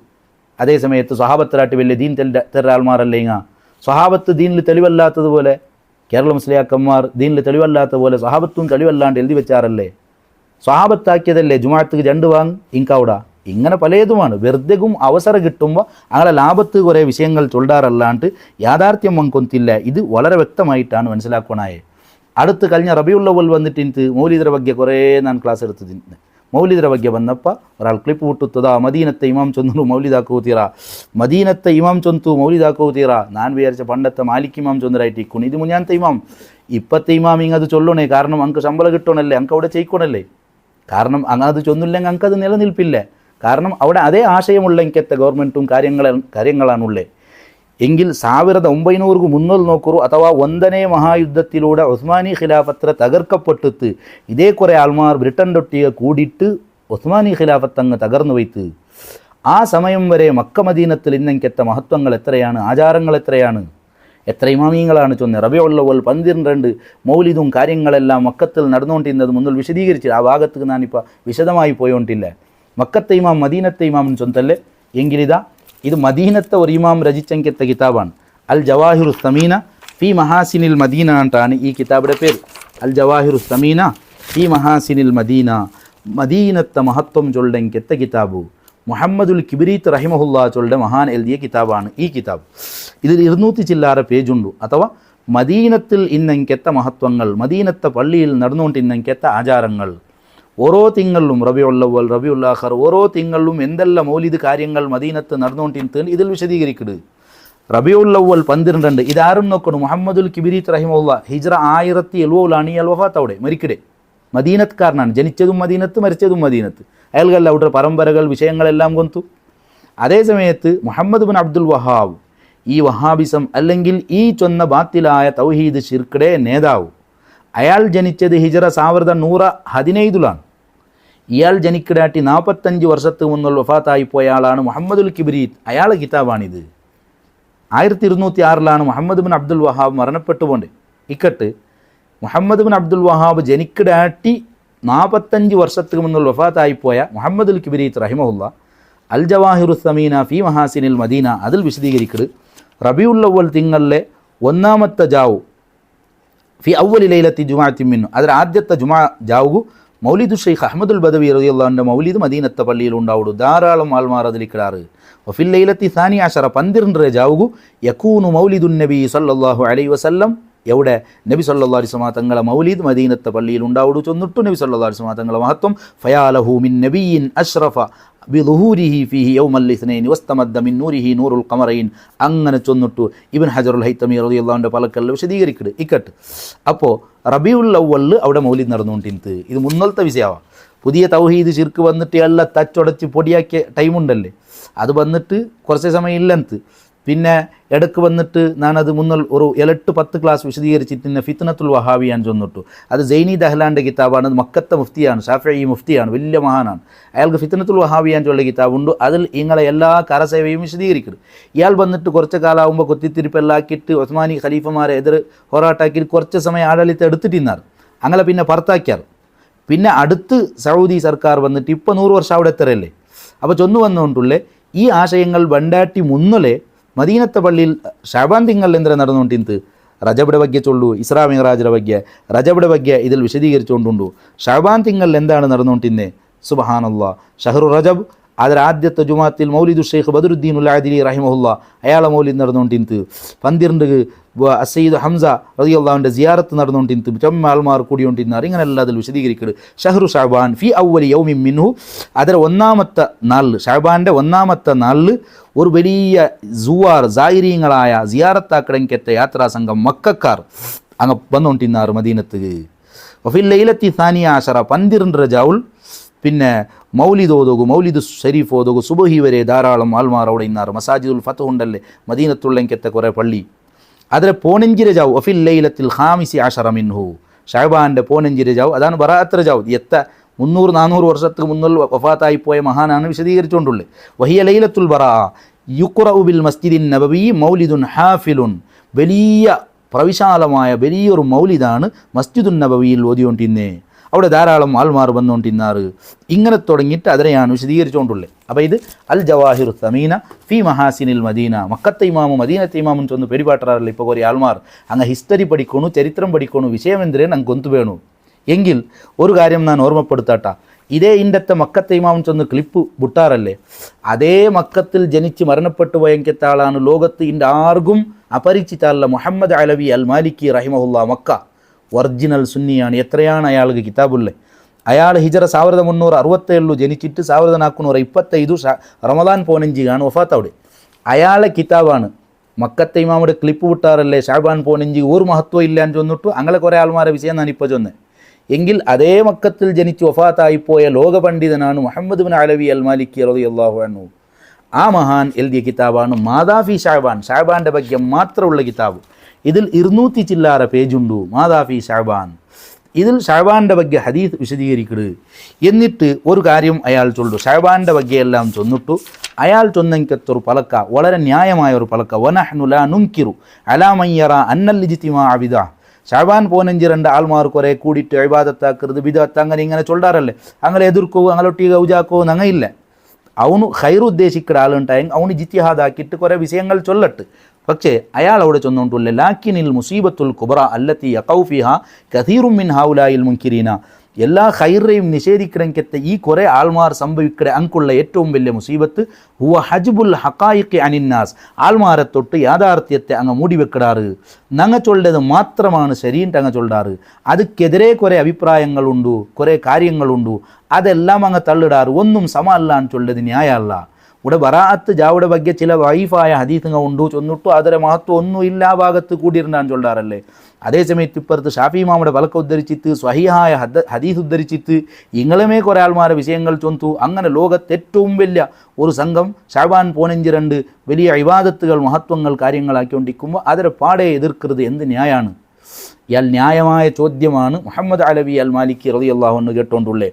A: അതേ സമയത്ത് സ്വഹാബത്തിലാട്ട് വലിയ ദീൻ തെറ ആൾമാരല്ലേ ഇങ്ങ സ്വഹാബത്ത് ദീനിൽ തെളിവല്ലാത്തതുപോലെ കേരള മുസ്ലിയാക്കന്മാർ ദീനിൽ തെളിവല്ലാത്ത പോലെ സ്വഹാബത്തും തെളിവല്ലാണ്ട് എഴുതി വെച്ചാറല്ലേ. സ്വഹാബത്താക്കിയതല്ലേ ജുമാഅത്തുക്ക് 2 വാങ്ങ് ഇങ്കവിടെ ഇങ്ങനെ പലതുമാണ്. വെറുതെക്കും അവസരം കിട്ടുമ്പോൾ അങ്ങനെ ലാഭത്ത് കുറേ വിഷയങ്ങൾ ചൊല്ലാറല്ലാണ്ട് യാഥാർത്ഥ്യം മങ്കൊത്തില്ല. ഇത് വളരെ വ്യക്തമായിട്ടാണ് മനസ്സിലാക്കണേ. അടുത്ത് കഴിഞ്ഞ റബിയുൽ അവ്വൽ വന്നിട്ട് എനിക്ക് മൗലിദര ಬಗ್ಗೆ കുറേ ഞാൻ ക്ലാസ് എടുത്തിട്ടുണ്ട്. മൗലിദര ಬಗ್ಗೆ ಬಂದപ്പോൾ ഒരാൾ ക്ലിപ്പ് വിട്ടുത്തതാ മദീനത്തെ ഇമാം ചൊന്നു മൗലിദാക്കോತೀರಾ മദീനത്തെ ഇമാം ചൊന്തു മൗലിദാക്കോತೀರಾ ഞാൻ വിചാരിച്ച പണ്ടത്തെ മാലിക് ഇമാം ചൊന്നരായിട്ട് ഇക്കുന്നു ഇത് മുഞ്ഞാനത്തെ ഇമാം ഇപ്പത്തെ ഇമാം ഇങ്ങത് ചൊല്ലണേ കാരണം അങ്ക് ശമ്പളം കിട്ടണല്ലേ അങ്ക് അവിടെ ചെയ്യിക്കണല്ലേ. കാരണം അങ്ങത് ചൊന്നില്ലെങ്കിൽ അങ്കത് നിലനിൽപ്പില്ല. കാരണം അവിടെ അതേ ആശയമുള്ള എനിക്കത്തെ ഗവൺമെൻറ്റും കാര്യങ്ങളാണുള്ളത്. എങ്കിൽ 1900 മുന്നിൽ നോക്കൂ അഥവാ 1ನೇ മഹായുദ്ധത്തിലൂടെ ഉസ്മാനി ഖിലാഫത്ത് തകർക്കപ്പെട്ടിട്ട് ഇതേ കുറേ ആൾമാർ ബ്രിട്ടൻ്റെ ഒട്ടിയെ കൂടിയിട്ട് ഉസ്മാനി ഖിലാഫത്ത് അങ്ങ് തകർന്നു വയ്ത്ത് ആ സമയം വരെ മക്ക മദീനത്തിൽ ഇന്നെങ്കെത്ത മഹത്വങ്ങൾ എത്രയാണ്, ആചാരങ്ങൾ എത്രയാണ്, എത്ര ഇമാമിയങ്ങളാണ് ചൊന്നത്. റബീഉൽ അവ്വൽ 12 മൗലിദും കാര്യങ്ങളെല്ലാം മക്കത്തിൽ നടന്നുകൊണ്ടിരുന്നത് മുന്നിൽ വിശദീകരിച്ച് ആ ഭാഗത്ത് ഞാനിപ്പോൾ വിശദമായി പോയോണ്ടില്ല. മക്കത്തെ ഇമാം മദീനത്തെ ഇമാമിന് ചൊന്തല്ലേ എങ്കിലിതാ ഇത് മദീനത്തെ ഒരു ഇമാം രചിച്ചെങ്കത്തെ കിതാബാണ്. അൽ ജവാഹിറു സമീന ഫി മഹാസിനിൽ മദീന എന്നാണ് ഈ കിതാബിൻ്റെ പേര്. അൽ ജവാഹിറു സമീന ഫി മഹാസിനിൽ മദീന, മദീനത്തെ മഹത്വം ചൊല്ലെങ്കത്തെ കിതാബു മുഹമ്മദുൽ കിബ്രീത്ത് റഹിമഹുല്ലാ ചൊല്ലുടെ മഹാൻ എഴുതിയ കിതാബാണ് ഈ കിതാബ്. ഇതിൽ 200 ചില്ലാറ പേജുണ്ട്. അഥവാ മദീനത്തിൽ ഇന്നെങ്കത്തെ മഹത്വങ്ങൾ, മദീനത്തെ പള്ളിയിൽ നടന്നുകൊണ്ടിരുന്നെങ്കത്തെ ആചാരങ്ങൾ, ഓരോ തിങ്കളിലും റബീഉൽ അവ്വൽ റബീഉൽ ആഖിർ ഓരോ തിങ്കളിലും എന്തെല്ലാം മൗലിദ് കാര്യങ്ങൾ മദീനത്ത് നടന്നുകൊണ്ടിരുന്നത് ഇതിൽ വിശദീകരിക്കുന്നത്. റബീഉൽ അവ്വൽ 12 ഇതാരും നോക്കണം. മുഹമ്മദുൽ കിബ്രീത്ത് റഹിമഹുല്ലാ ഹിജ്റ 1070 ഇയാൾ വഫാത്തവിടെ മരിക്കടെ. മദീനത്കാരനാണ്, ജനിച്ചതും മദീനത്ത് മരിച്ചതും മദീനത്ത്. അയാൾക്കല്ല അവിടെ പരമ്പരകൾ വിഷയങ്ങളെല്ലാം കൊന്തു. അതേ സമയത്ത് മുഹമ്മദ് ബിൻ അബ്ദുൽ വഹാബ് ഈ വഹാബിസം അല്ലെങ്കിൽ ഈ ചൊന്ന ബാത്തിലായ തൗഹീദ് ശിർക്കടെ നേതാവ്, അയാൾ ജനിച്ചത് ഹിജ്റ 1115 ഇയാൾ ജനിക്കടാട്ടി 45 വർഷത്തിന് മുന്നിൽ വഫാത്തായി പോയ ആളാണ് മുഹമ്മദുൽ കിബ്രീത്ത്. അയാളെ കിതാബാണിത്. 1206 മുഹമ്മദ് ബിൻ അബ്ദുൽ വഹാബ് മരണപ്പെട്ടു പോണ്ടേ. ഇക്കട്ട് മുഹമ്മദ് ബിൻ അബ്ദുൽ വഹാബ് ജനിക്കടാട്ടി 45 വർഷത്തിന് മുന്നിൽ വഫാത്തായി പോയ മുഹമ്മദുൽ കിബ്രീത്ത് റഹിമഹുല്ലാ അൽ ജവാഹിറു സമീന ഫി മഹാസിനിൽ മദീന അതിൽ വിശദീകരിക്കുന്നത് റബീഉൽ അവ്വൽ തിങ്കളിലെ 1ാമത്തെ ജാവു ഫി അവ്വലി ലൈലത്തി ജുമാഅത്തിൻ മിന്നു അതിൽ ആദ്യത്തെ ജുമാ ജാവുകു മൗലിദു ഷെയ്ഖ് അഹമ്മദുൽ ബദവി റളിയല്ലാഹു അൻഹു മൗലിദ് മദീനത്തെ പള്ളിയിൽ ഉണ്ടാവുള്ളൂ. ധാരാളം ആൾമാർ അതിലിക്കിടാറ്. വഫിൽ ലൈലത്തി സാനി അശറ 12 ജാവുകു യകൂനു മൗലിദുൻ നബി സല്ലല്ലാഹു അലൈഹി വസല്ലം എവിടെ നബി സല്ലല്ലാഹു അലൈഹി വസല്ലം തങ്ങളെ മൗലിദ് മദീനത്തെ പള്ളിയിൽ ഉണ്ടാവുള്ളൂ ചൊന്നിട്ടു നബി സല്ലല്ലാഹു അലൈഹി വസല്ലം തങ്ങളെ മഹത്വം. ഫയാലഹു മിൻ നബിയിൻ അഷ്റഫ ബിദുഹൂരിഹി ഫീഹി യൗമൽ ഇസ്നൈൻ വസ്തമദ്ദ മിൻ നൂരിഹി നൂറുൽ ഖമറൈൻ അങ്ങനെ ചൊന്നിട്ടു ഇബ്ൻ ഹജറുൽ ഹൈതമി റളിയല്ലാഹു അൻഹു പലക്കല്ല വിശദീകരിക്കുന്നത്. ഇക്കട്ട് അപ്പോൾ റബീഉൽ അവ്വൽ അവിടെ മൗലിദ് നടന്നുകൊണ്ടിരുന്നത് ഇത് മുന്നലത്തെ വിഷയമാണ്. പുതിയ തൗഹീദ് ശിർക്ക് വന്നിട്ട് എല്ലാം തച്ചൊടച്ച് പൊടിയാക്കിയ ടൈമുണ്ടല്ലേ, അത് വന്നിട്ട് കുറച്ച് സമയം ഇല്ലെന്ന് പിന്നെ ഇടയ്ക്ക് വന്നിട്ട് ഞാനത് മുന്നിൽ ഒരു 8-10 ക്ലാസ് വിശദീകരിച്ചിട്ട് ഫിത്നത്തുൽ വഹാബിയാൻ ചൊന്നിട്ടു. അത് സൈനി ദഹ്ലാൻ്റെ കിതാബാണ്. അത് മക്കത്തെ മുഫ്തിയാണ്, ഷാഫിഈ മുഫ്തിയാണ്, വലിയ മഹാനാണ്. അയാൾക്ക് ഫിത്നത്തുൽ വഹാബിയാൻ ചൊല്ലിയ കിതാബുണ്ട്. അതിൽ ഇങ്ങളെ എല്ലാ കരസേവയും വിശദീകരിക്കുന്നത്. ഇയാൾ വന്നിട്ട് കുറച്ച് കാലമാകുമ്പോൾ കൊത്തിത്തിരിപ്പെല്ലാക്കിയിട്ട് ഉസ്മാനി ഖലീഫമാരെ എതിർ ഹോറാട്ടാക്കി കുറച്ച് സമയം ആടളിത്ത് എടുത്തിട്ടിരുന്നാറ്. അങ്ങനെ പിന്നെ പുറത്താക്കിയാറ്. പിന്നെ അടുത്ത് സൗദി സർക്കാർ വന്നിട്ട് ഇപ്പോൾ 100 വർഷം അവിടെ എത്തരല്ലേ. അപ്പോൾ ചൊന്നു വന്നുകൊണ്ടുള്ളേ ഈ ആശയങ്ങൾ വണ്ടാട്ടി മുന്നലെ മദീനത്തെ പള്ളിയിൽ ഷാബാൻ തിങ്കൾ എന്തിനാ നടന്നുകൊണ്ടിരുന്നത് റജബിയുടെ ಬಗ್ಗೆ ചൊല്ലു, ഇസ്രാ മിഅ്റാജിന്റെ ಬಗ್ಗೆ റജബിയുടെ ಬಗ್ಗೆ ഇതിൽ വിശദീകരിച്ചുകൊണ്ടുണ്ടു. ഷാബാൻ തിങ്കൾ എന്താണ് നടന്നുകൊണ്ടിരുന്നത്? സുബ്ഹാനല്ലാഹ്, ഷഹ്റു റജബ് അതിൽ ആദ്യത്തെ ജുമാത്തിൽ മൗലിദു ഷെയ്ഖ് ബദറുദ്ദീൻ ഉൽ ആദിലി റഹിമഹുല്ലാ അയാളെ മൗലിദ് നടന്നുകൊണ്ടിരുന്നത്. 12 അസയ്യിദ് ഹംസ റളിയല്ലാഹുവിൻ്റെ സിയാറത്ത് നടന്നുകൊണ്ടിരുന്നത്. ചൊമ്മ ആൾമാർ കൂടിക്കൊണ്ടിരുന്നാർ. ഇങ്ങനെല്ലാം അതിൽ വിശദീകരിക്കുന്നത്. ഷഹ്റു ഷഅബാൻ ഫി അവ്വലി യൗമിൻ മിൻഹു അതിൽ 1ാമത്തെ നാളിൽ ഷഅബാൻ്റെ 1ാമത്തെ നാളിൽ ഒരു വലിയ സുവാർ സായിരീങ്ങളായ സിയാറത്താക്കടങ്കത്തെ യാത്രാ സംഘം മക്കക്കാർ അങ്ങ് വന്നുകൊണ്ടിരുന്നാർ മദീനത്ത്. വഫിൽ ലൈലത്തി സാനിയ അശറ 12 ജൗൽ പിന്നെ മൗലിദ് ഓതോകു, മൗലിദ് ഷരീഫ് ഓതോകു, സുബഹി വരെ ധാരാളം ആൾമാർ അവിടെ ഇന്നാറ്. മസാജിദുൽ ഫത്ത് ഉണ്ടല്ലേ മദീനത്തുള്ളെങ്കത്തെ കുറേ പള്ളി. അതിൽ 15 രജാവ് വഫിൽ ലൈലത്തിൽ ഖാമിസി അശറ മിൻഹു ഷഅബാൻ്റെ 15 രജാവ് അതാണ് ബറാഅത്ത് രജാവ്. 300-400 വർഷത്തിന് മുന്നിൽ വഫാത്തായി പോയ മഹാനാണ് വിശദീകരിച്ചുകൊണ്ടുള്ളത്. വഹിയ ലൈലത്തുൽ ബറാഅ യുഖ്റഉ ബിൽ മസ്ജിദിൻ നബവി മൗലിദുൻ ഹാഫിലുൻ വലിയ പ്രവിശാലമായ വലിയൊരു മൗലിദാണ് മസ്ജിദുൻ നബവിയിൽ ഓതിക്കൊണ്ടിരുന്നേ. അവിടെ ധാരാളം ആൾമാർ വന്നുകൊണ്ടിരുന്നാറ്. ഇങ്ങനെ തുടങ്ങിയിട്ട് അതിനെയാണ് വിശദീകരിച്ചുകൊണ്ടുള്ളത്. അപ്പോൾ ഇത് അൽ ജവാഹിറു സമീന ഫി മഹാസിനിൽ മദീന മക്കത്തെ ഇമാമും മദീനത്തെ ഇമാമും ചൊന്ന് പെരുപാട്ടാറില്ല. ഇപ്പോൾ കുറേ ആൾമാർ അങ്ങ് ഹിസ്റ്ററി പഠിക്കണു, ചരിത്രം പഠിക്കണു, വിഷയം എന്തിനേ ನಂಗೆ ഗൊന്തു വേണു എങ്കിൽ ഒരു കാര്യം ഞാൻ ഓർമ്മപ്പെടുത്താട്ട. ഇതേ ഇൻ്റത്തെ മക്കത്തെ ഇമാമും ചൊന്ന് ക്ലിപ്പ് വിട്ടാറല്ലേ, അതേ മക്കത്തിൽ ജനിച്ച് മരണപ്പെട്ടു പോയെങ്കത്തെ ആളാണ് ലോകത്ത് ഇൻ്റെ ആർക്കും അപരിചിതല്ല മുഹമ്മദ് അലവി അൽ മാലിക്കി റഹിമഹുല്ലാ. മക്ക ഒറിജിനൽ സുന്നിയാണ്. എത്രയാണ് അയാൾക്ക് കിതാബുള്ളത്? അയാൾ ഹിജ്റ 1367 ജനിച്ചിട്ട് 1425 റമദാൻ 15 വഫാത്ത് അവിടെ. അയാളെ കിതാബാണ്. മക്കത്തെ ഇമാമുടെ ക്ലിപ്പ് വിട്ടാറല്ലേ ഷാബാൻ 15 ഒരു മഹത്വം ഇല്ല എന്ന് ചൊന്നിട്ടു. അങ്ങനെ കുറേ ആൾമാരെ വിഷയം ഞാനിപ്പോൾ ചൊന്നത്. എങ്കിൽ അതേ മക്കത്തിൽ ജനിച്ച് വഫാത്തായിപ്പോയ ലോക പണ്ഡിതനാണ് മുഹമ്മദ് ബിൻ അലവി അൽ മാലിക്കി റളിയല്ലാഹു അൻഹു. ആ മഹാൻ എഴുതിയ കിതാബാണ് മാദാഫി ഷാബാൻ. ഷാബാൻ്റെ ಬಗ್ಗೆ മാത്രമുള്ള കിതാബ്. ഇതിൽ 200 ചില്ലാറ പേജുണ്ട്. മാദാഫി ഷാബാൻ ഇതിൽ ഷഅബാൻ്റെ ಬಗ್ಗೆ ഹദീസ് വിശദീകരിക്കട്. എന്നിട്ട് ഒരു കാര്യം അയാൾ ചൊല്ലു. ഷഅബാൻ്റെ ಬಗ್ಗೆ എല്ലാം ചൊന്നിട്ടു അയാൾ ചൊന്നെങ്കത്തൊരു പലക്ക വളരെ ന്യായമായ ഒരു പലക്ക. വനഹ്നു ലാ നുൻകിറു അലാ മൻ യറാ അന്നൽ ഇജ്തിമാഅ ബിദ്അ. ഷഅബാൻ 15 ആൾമാർ കുറേ കൂടിയിട്ട് ഇബാദത്താക്കരുത് ബിദ്അത്ത് അങ്ങനെ ഇങ്ങനെ ചൊല്ലാറല്ലേ, അങ്ങനെ എതിർക്കോ അങ്ങനൊട്ടിಗೆ ഔജാക്കോ അങ്ങയില്ല. അവന് ഖൈർ ഉദ്ദേശിക്കുന്ന ആളുണ്ടായെങ്കിൽ അവന് ജിത്തിഹാദാക്കിയിട്ട് കുറേ വിഷയങ്ങൾ ചൊല്ലട്ട്. പക്ഷേ അയാൾ അവിടെ ചൊന്നുകൊണ്ടില്ല. ലാക്കിനിൽ മുസീബത്തുൽ കുബ്ര അല്ലത്തി യഖൗ ഫിഹാ കസീറും മിൻ ഹൗലായിൽ മുൻകിരീന. എല്ലാ ഖൈറേയും നിഷേധിക്കണമെങ്കിൽ ഈ കുറേ ആൾമാർ സംഭവിക്കടെ അങ്കുള്ള ഏറ്റവും വലിയ മുസീബത്ത് ഹുവ ഹജ്ബുൽ ഹഖായിഖി അനിന്നാസ്. ആൾമാരെ തൊട്ട് യാഥാർത്ഥ്യത്തെ അങ്ങ് മൂടിവെക്കിടാറ്. നങ്ങ ചൊല്ലത് മാത്രമാണ് ശരിയിട്ട് അങ്ങ് ചൊല്ലാറ്. അതുക്കെതിരെ കുറേ അഭിപ്രായങ്ങളുണ്ടു, കുറേ കാര്യങ്ങളുണ്ടു, അതെല്ലാം അങ്ങ് തള്ളിടാറ്. ഒന്നും സമല്ലാന്ന് ചൊല്ലത് ന്യായമല്ല. ഇവിടെ ബറാഅത്ത് ജാവുടെ ಬಗ್ಗೆ ചില വൈഫായ ഹദീസുകൾ ഉണ്ടു ചൊന്നിട്ടു ಅದರ മഹത്വം ഒന്നും ഇല്ല ആ ഭാഗത്ത് കൂടിയിരുന്നാൻ ചൊല്ലാറല്ലേ. അതേസമയത്ത് ഇപ്പുറത്ത് ഷാഫി ഇമാമുടെ പലക്ക ഉദ്ധരിച്ചിട്ട് സ്വഹീഹായ ഹദീസ് ഉദ്ധരിച്ചിട്ട് ഇങ്ങളുമേ കുറേ ആൾമാരെ വിഷയങ്ങൾ ചൊന്തു. അങ്ങനെ ലോകത്ത് ഏറ്റവും വലിയ ഒരു സംഘം ഷഅബാൻ 15 വലിയ ഇബാദത്തുകൾ മഹത്വങ്ങൾ കാര്യങ്ങളാക്കിക്കൊണ്ടിരിക്കുമ്പോൾ അതിനെ പാടെ എതിർക്കരുത് എന്ത് ന്യായമാണ്? ഇയാൾ ന്യായമായ ചോദ്യമാണ് മുഹമ്മദ് അലവി അൽ മാലിക്കി റളിയല്ലാഹു അൻഹു കേട്ടോണ്ടുള്ളേ.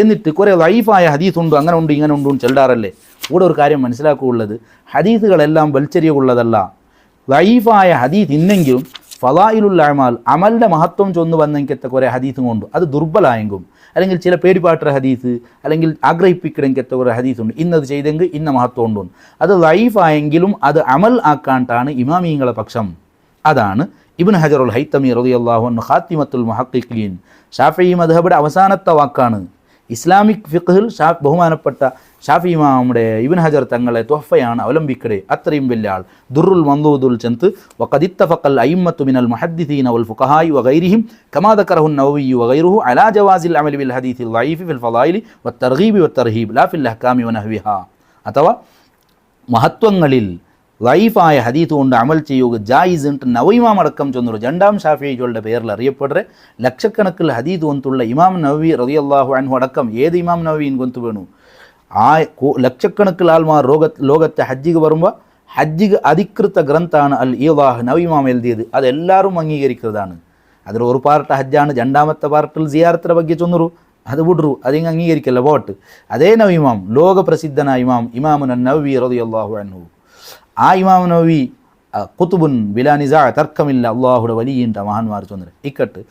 A: എന്നിട്ട് കുറേ ലൈഫായ ഹദീസ് ഉണ്ട്, അങ്ങനെ ഉണ്ട് ഇങ്ങനെ ഉണ്ട് ചെല്ലാറല്ലേ. കൂടെ ഒരു കാര്യം മനസ്സിലാക്കുള്ളത്, ഹദീസുകളെല്ലാം വൽച്ചെറിയുള്ളതല്ല. ലൈഫായ ഹദീസ് ഇന്നെങ്കിലും ഫളായിലുൽ അമാൽ അമലിൻ്റെ മഹത്വം ചൊന്നു വന്നെങ്കിലത്തെ കുറേ ഹദീസും കൊണ്ട് അത് ദുർബലായെങ്കും, അല്ലെങ്കിൽ ചില പേടിപ്പാട്ട ഹദീസ്, അല്ലെങ്കിൽ ആഗ്രഹിപ്പിക്കണമെങ്കിലത്തെ കുറേ ഹദീസുണ്ട്, ഇന്നത് ചെയ്തെങ്കിൽ ഇന്ന മഹത്വം ഉണ്ടോ. അത് ലൈഫായെങ്കിലും അത് അമൽ ആക്കാണ്ടാണ് ഇമാമിയങ്ങളെ പക്ഷം. അതാണ് ഇബ്നു ഹജറുൽ ഹൈതമി റളിയല്ലാഹു അൻഹു ഖാത്തിമത്തുൽ മുഹഖ്ഖിഖീൻ ഷാഫിഈ മദ്ഹബിന്റെ അവസാനത്തെ വാക്കാണ്. ഇസ്ലാമിക് ഫിഖ്ഹിൽ ബഹുമാനപ്പെട്ട ഷാഫി ഇമാമുടെ ഇബ്നു ഹജർ തങ്ങളെ തുഹഫയാണ് അവലംബിക്കടെ. അത്രയും വലിയ ആൾ ദുറുൽ മൻദൂദുൽ ചന്ത് വഖദ് ഇത്തഫഖൽ അയിമ്മത്തു മിനൽ മുഹദ്ദിസീന വൽ ഫുഖഹാഇ വഗൈരിഹിം കമാ ദക്കറഹു നവവി വഗൈറുഹു അലാ ജവാസിൽ അമലി ബിൽ ഹദീസിൽ ദഈഫ് ഫിൽ ഫളായിലി വത്തർഗീബി വത്തർഹീബ് ലാ ഫിൽ അഹ്കാമി വനഹ്വിഹാ. അഥവാ മഹത്വങ്ങളിൽ ലൈഫായ ഹദീസ് കൊണ്ട് അമൽ ചെയ്യുക ജായിസ് ഉണ്ട് നവയിമാം അടക്കം ചൊന്നൊരു രണ്ടാം ഷാഫിഈകളുടെ പേരിൽ അറിയപ്പെടുന്ന ലക്ഷക്കണക്കിൽ ഹദീസ് കൊണ്ടുള്ള ഇമാം നവവി റളിയല്ലാഹു അൻഹു അടക്കം ഏത് ഇമാം നവവിയും കൊന്തു വേണു ആ ലക്ഷക്കണക്കിൽ ആൾമാർ ലോകത്തെ ഹജ്ജിക്ക് വരുമ്പോൾ ഹജ്ജിക്ക് അധികൃത ഗ്രന്ഥാണ് അൽ ഈളാഹ് നവയിമാം എഴുതിയത്. അതെല്ലാവരും അംഗീകരിക്കുന്നതാണ്. അതിൽ ഒരു പാർട്ട് ഹജ്ജാണ്, രണ്ടാമത്തെ പാർട്ടിൽ സിയാറത്തിനെ ಬಗ್ಗೆ ചൊന്നൊരു അത് വിടറു അതിങ്ങ് അംഗീകരിക്കല്ല പോട്ട്. അതേ നവയിമാം ലോകപ്രസിദ്ധനായ ഇമാമുൻ നവവി റളിയല്ലാഹു അൻഹു, ആ ഇമാം നവവി കുത്തുബുൻ ബിലാ നിസാ തർക്കമില്ല അള്ളാഹുടെ വലിയ മഹാന്മാർ ചൊന്നത് ഇക്കട്ട്.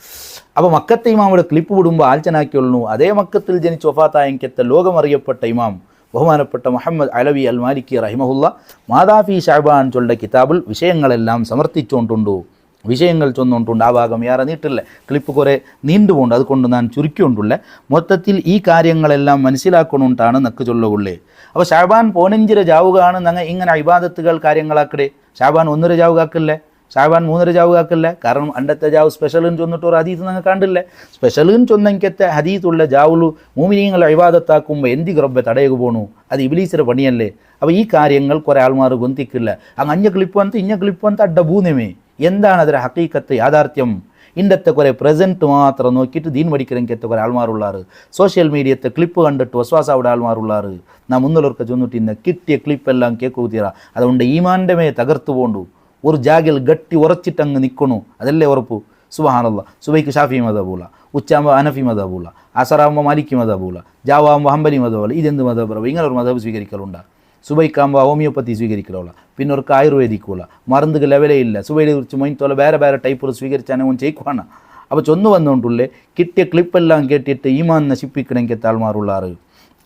A: അപ്പോൾ മക്കത്തെ ഇമാമുടെ ക്ലിപ്പ് വിടുമ്പോൾ ആൽച്ചനാക്കിയുള്ളൂ. അതേ മക്കത്തിൽ ജനിച്ച് വഫാത്തായെങ്കത്തെ ലോകമറിയപ്പെട്ട ഇമാം ബഹുമാനപ്പെട്ട മുഹമ്മദ് അലവി അൽ മാലിക്കി റഹിമഹുല്ല മാദാഫി ഷഅബാൻ ചൊല്ല കിതാബിൽ വിഷയങ്ങളെല്ലാം സമർത്ഥിച്ചുകൊണ്ടുണ്ടു, വിഷയങ്ങൾ ചൊന്നുകൊണ്ടുണ്ട്. ആ ഭാഗം യാറെ നീട്ടില്ല, ക്ലിപ്പ് കുറേ നീണ്ടുപോണ്ട്, അതുകൊണ്ട് ഞാൻ ചുരുക്കിക്കൊണ്ടുള്ള മൊത്തത്തിൽ ഈ കാര്യങ്ങളെല്ലാം മനസ്സിലാക്കണോണ്ടാണ് നക്ക് ചൊല്ലുള്ളേ. അപ്പോൾ ഷഅബാൻ 15 ജാവുകയാണ് ഞങ്ങൾ ഇങ്ങനെ ഇബാദത്തുകൾ കാര്യങ്ങളാക്കടേ. ഷഅബാൻ 1 ജാവുകാക്കില്ലേ, ഷഅബാൻ 3 ജാവുകാക്കില്ല. കാരണം അണ്ടത്തെ ജാവ് സ്പെഷ്യലിന് ചൊന്നിട്ട് ഒരു ഹദീസ് നിങ്ങൾ കണ്ടില്ലേ. സ്പെഷ്യലിന് ചൊന്നെങ്കത്തെ ഹദീസുള്ള ജാവുലു മൂമിനീങ്ങളെ ഇബാദത്താക്കുമ്പോൾ എന്തി റബ്ബെ തടയുക പോണു, അത് ഇബ്ലീസിന്റെ പണിയല്ലേ. അപ്പോൾ ഈ കാര്യങ്ങൾ കുറേ ആൾമാർ ഗൊന്തിക്കില്ല. അങ്ങ് അഞ്ഞ ക്ലിപ്പ് വന്ന് ഇഞ്ഞ ക്ലിപ്പ് വന്ന് അഡ്ഡ ഭൂനമേ എന്താണ് അതിൻ്റെ ഹക്കീക്കത്ത് യാഥാർത്ഥ്യം. ഇന്നത്തെ കുറേ പ്രസൻറ്റ് മാത്രം നോക്കിയിട്ട് ദീൻ പഠിക്കണമെങ്കിൽ കുറേ ആൾമാരുള്ളാറ്. സോഷ്യൽ മീഡിയത്തെ ക്ലിപ്പ് കണ്ടിട്ട് വസ്വാസ അവിടെ ആൾമാരുള്ളാറ്. നാം മുന്നിലൊക്കെ ചൊന്നിട്ട് ഇന്ന് കിട്ടിയ ക്ലിപ്പെല്ലാം കേൾക്കൂത്തീറ. അതുകൊണ്ട് ഈമാൻ്റെ മേ തകർത്തു പോണ്ടു, ഒരു ജാഗിൽ ഗട്ടി ഉറച്ചിട്ടങ്ങ് നിൽക്കണു, അതല്ലേ ഉറപ്പു. സുബ്ഹാനല്ലാഹ്, സുബൈക്ക് ഷാഫി മദബൂല, ഉച്ചാകുമ്പോൾ അനഫി മദബൂല, അസറാകുമ്പോൾ മാലിക്കി മദബൂല, ജാവാകുമ്പോൾ ഹംബലി മദബൂല. ഇതെന്ത് മദബ്? ഇങ്ങനെ ഒരു മദബ് സ്വീകരിക്കലുണ്ടാ. സുബൈക്കാകുമ്പോൾ ഹോമിയോപ്പത്തി സ്വീകരിക്കലുള്ള, പിന്നെ അവർക്ക് ആയുർവേദിക്കുള്ള മരുന്നുകൾ ലെവലേ ഇല്ല. സുബൈയെ കുറിച്ച് മൊയിത്തോലെ വേറെ വേറെ ടൈപ്പ് സ്വീകരിച്ചാൽ അവൻ ചെയ്ക്കുവാണ്. അപ്പോൾ ചൊന്നു വന്നുകൊണ്ടുള്ളേ കിട്ടിയ ക്ലിപ്പെല്ലാം കേട്ടിട്ട് ഈമാൻ നശിപ്പിക്കണമെങ്കിൽ താൾമാറുള്ളാറ്.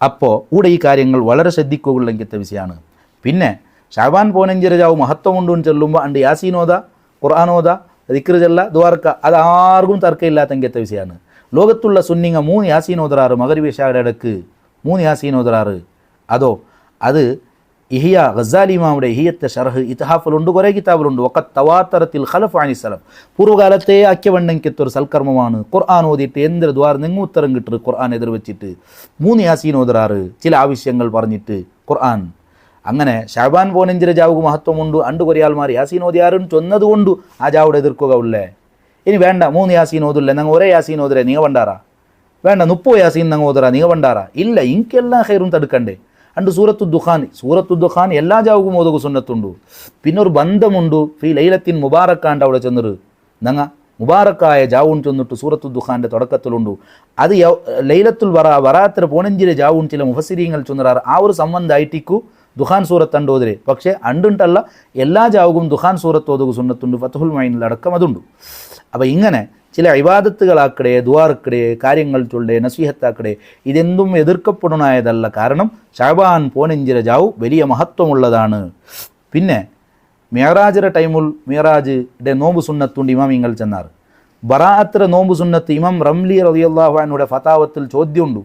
A: അപ്പോൾ ഇവിടെ ഈ കാര്യങ്ങൾ വളരെ ശ്രദ്ധിക്കുകയുള്ളെങ്കിലത്തെ വിഷയമാണ്. പിന്നെ ഷഅബാൻ 15 ജാവ് മഹത്വം കൊണ്ടുവന്ന് ചെല്ലുമ്പോൾ അണ്ട് യാസീനോദ, ഖുർആാനോദ, ദിക്ർ ചെല്ല, ദ്വാർക്ക, അത് ആർക്കും തർക്കമില്ലാത്തെങ്കിലത്തെ വിഷയമാണ്. ലോകത്തുള്ള സുന്നിങ്ങ 3 യാസീനോദറാറ്, മഗ്രിബ് ഇശായുടെ ഇടക്ക് 3 യാസീനോദറാറ്. അതോ അത് ഇഹിയ ഗസാലി ഇമാമുടെ ഇഹിയത്തെ ഷർഹ് ഇത്ഹാഫിലുണ്ട്, കുറേ കിതാബിലുണ്ട്. വഖത്ത് തവാത്തറത്തിൽ ഖലഫ് അനി സലഫ്, പൂർവ്വകാലത്തെ ആക്യവണ്ണെങ്കിത്തൊരു സൽക്കർമ്മമാണ് ഖുർആൻ ഓതിയിട്ട് എന്തൊരു ദ്വാർ നിങ്ങൾ ഉത്തരം കിട്ടും. ഖുർആൻ എതിർ വെച്ചിട്ട് 3 യാസീൻ ഓതറാറ്, ചില ആവശ്യങ്ങൾ പറഞ്ഞിട്ട് ഖുർആൻ. അങ്ങനെ ഷഅബാൻ 15 ജാവുക മഹത്വമുണ്ട്. അണ്ട് കുറേ ആൾമാർ യാസീൻ ഓതിയാറും ചൊന്നതുകൊണ്ട് ആ ജാവുടെ എതിർക്കുക ഉള്ളേ. ഇനി വേണ്ട 3 യാസീൻ ഓതില്ലേ, ഞങ്ങൾ ഒരേ യാസീൻ ഓതരേ നീ വണ്ടാറാ, വേണ്ട 30 യാസീൻ ഞങ്ങൾ ഓതറാ നീ വണ്ടാറാ. ഇല്ല, ഇൻക്കെല്ലാം ഹൈറും തടുക്കണ്ടേ. അണ്ട് സൂറത്തു ദുഖാൻ എല്ലാ ജാവുകും ഓതുക സുന്നത്തുണ്ട്. പിന്നെ ഒരു ബന്ധമുണ്ട് ഫി ലൈലത്തിൻ മുബാറക്കാണ്ട് അവിടെ ചെന്നൊരു ഞങ്ങ മുബാറക്കായ ജാവുൻ ചൊന്നിട്ട് സൂറത്തു ദുഖാൻ്റെ തുടക്കത്തിലുണ്ട്. അത് ലൈലത്തുൽ വറാത്ര പോണഞ്ചിലെ ജാവുൻ ചില മുഫസിരീങ്ങൾ ചൊന്നറാറ് ആ ഒരു സംബന്ധമായിട്ടിക്കു ദുഖാൻ സൂറത്ത് അണ്ടോതിരെ. പക്ഷേ അണ്ടുണ്ടല്ല എല്ലാ ജാവുകും ദുഖാൻ സൂറത്ത് ഓതുക സുന്നത്തുണ്ട്, ഫത്ഹുൽ മൈനിൽ അടക്കം അതുണ്ട്. അപ്പോൾ ഇങ്ങനെ ചില ഇബാദത്തുകളാക്കടെ, ദുആർക്കടെ, കാര്യങ്ങൾ ചൊല്ലേ, നസീഹത്താക്കടെ ഇതെന്തും എതിർക്കപ്പെടണായതല്ല. കാരണം ഷഅബാൻ പോനഞ്ചിര ജാവു വലിയ മഹത്വമുള്ളതാണ്. പിന്നെ മിഅറാജിൻ്റെ ടൈമുൽ മിഅറാജിൻ്റെ നോമ്പ് സുന്നത്തുണ്ട് ഇമാമിങ്ങൾ ചെന്നാറ്. ബറാഅത്ര നോമ്പ് സുന്നത്ത് ഇമാം റംലി റളിയല്ലാഹു അൻഹുയുടെ ഫതാവത്തിൽ ചോദ്യമുണ്ട്.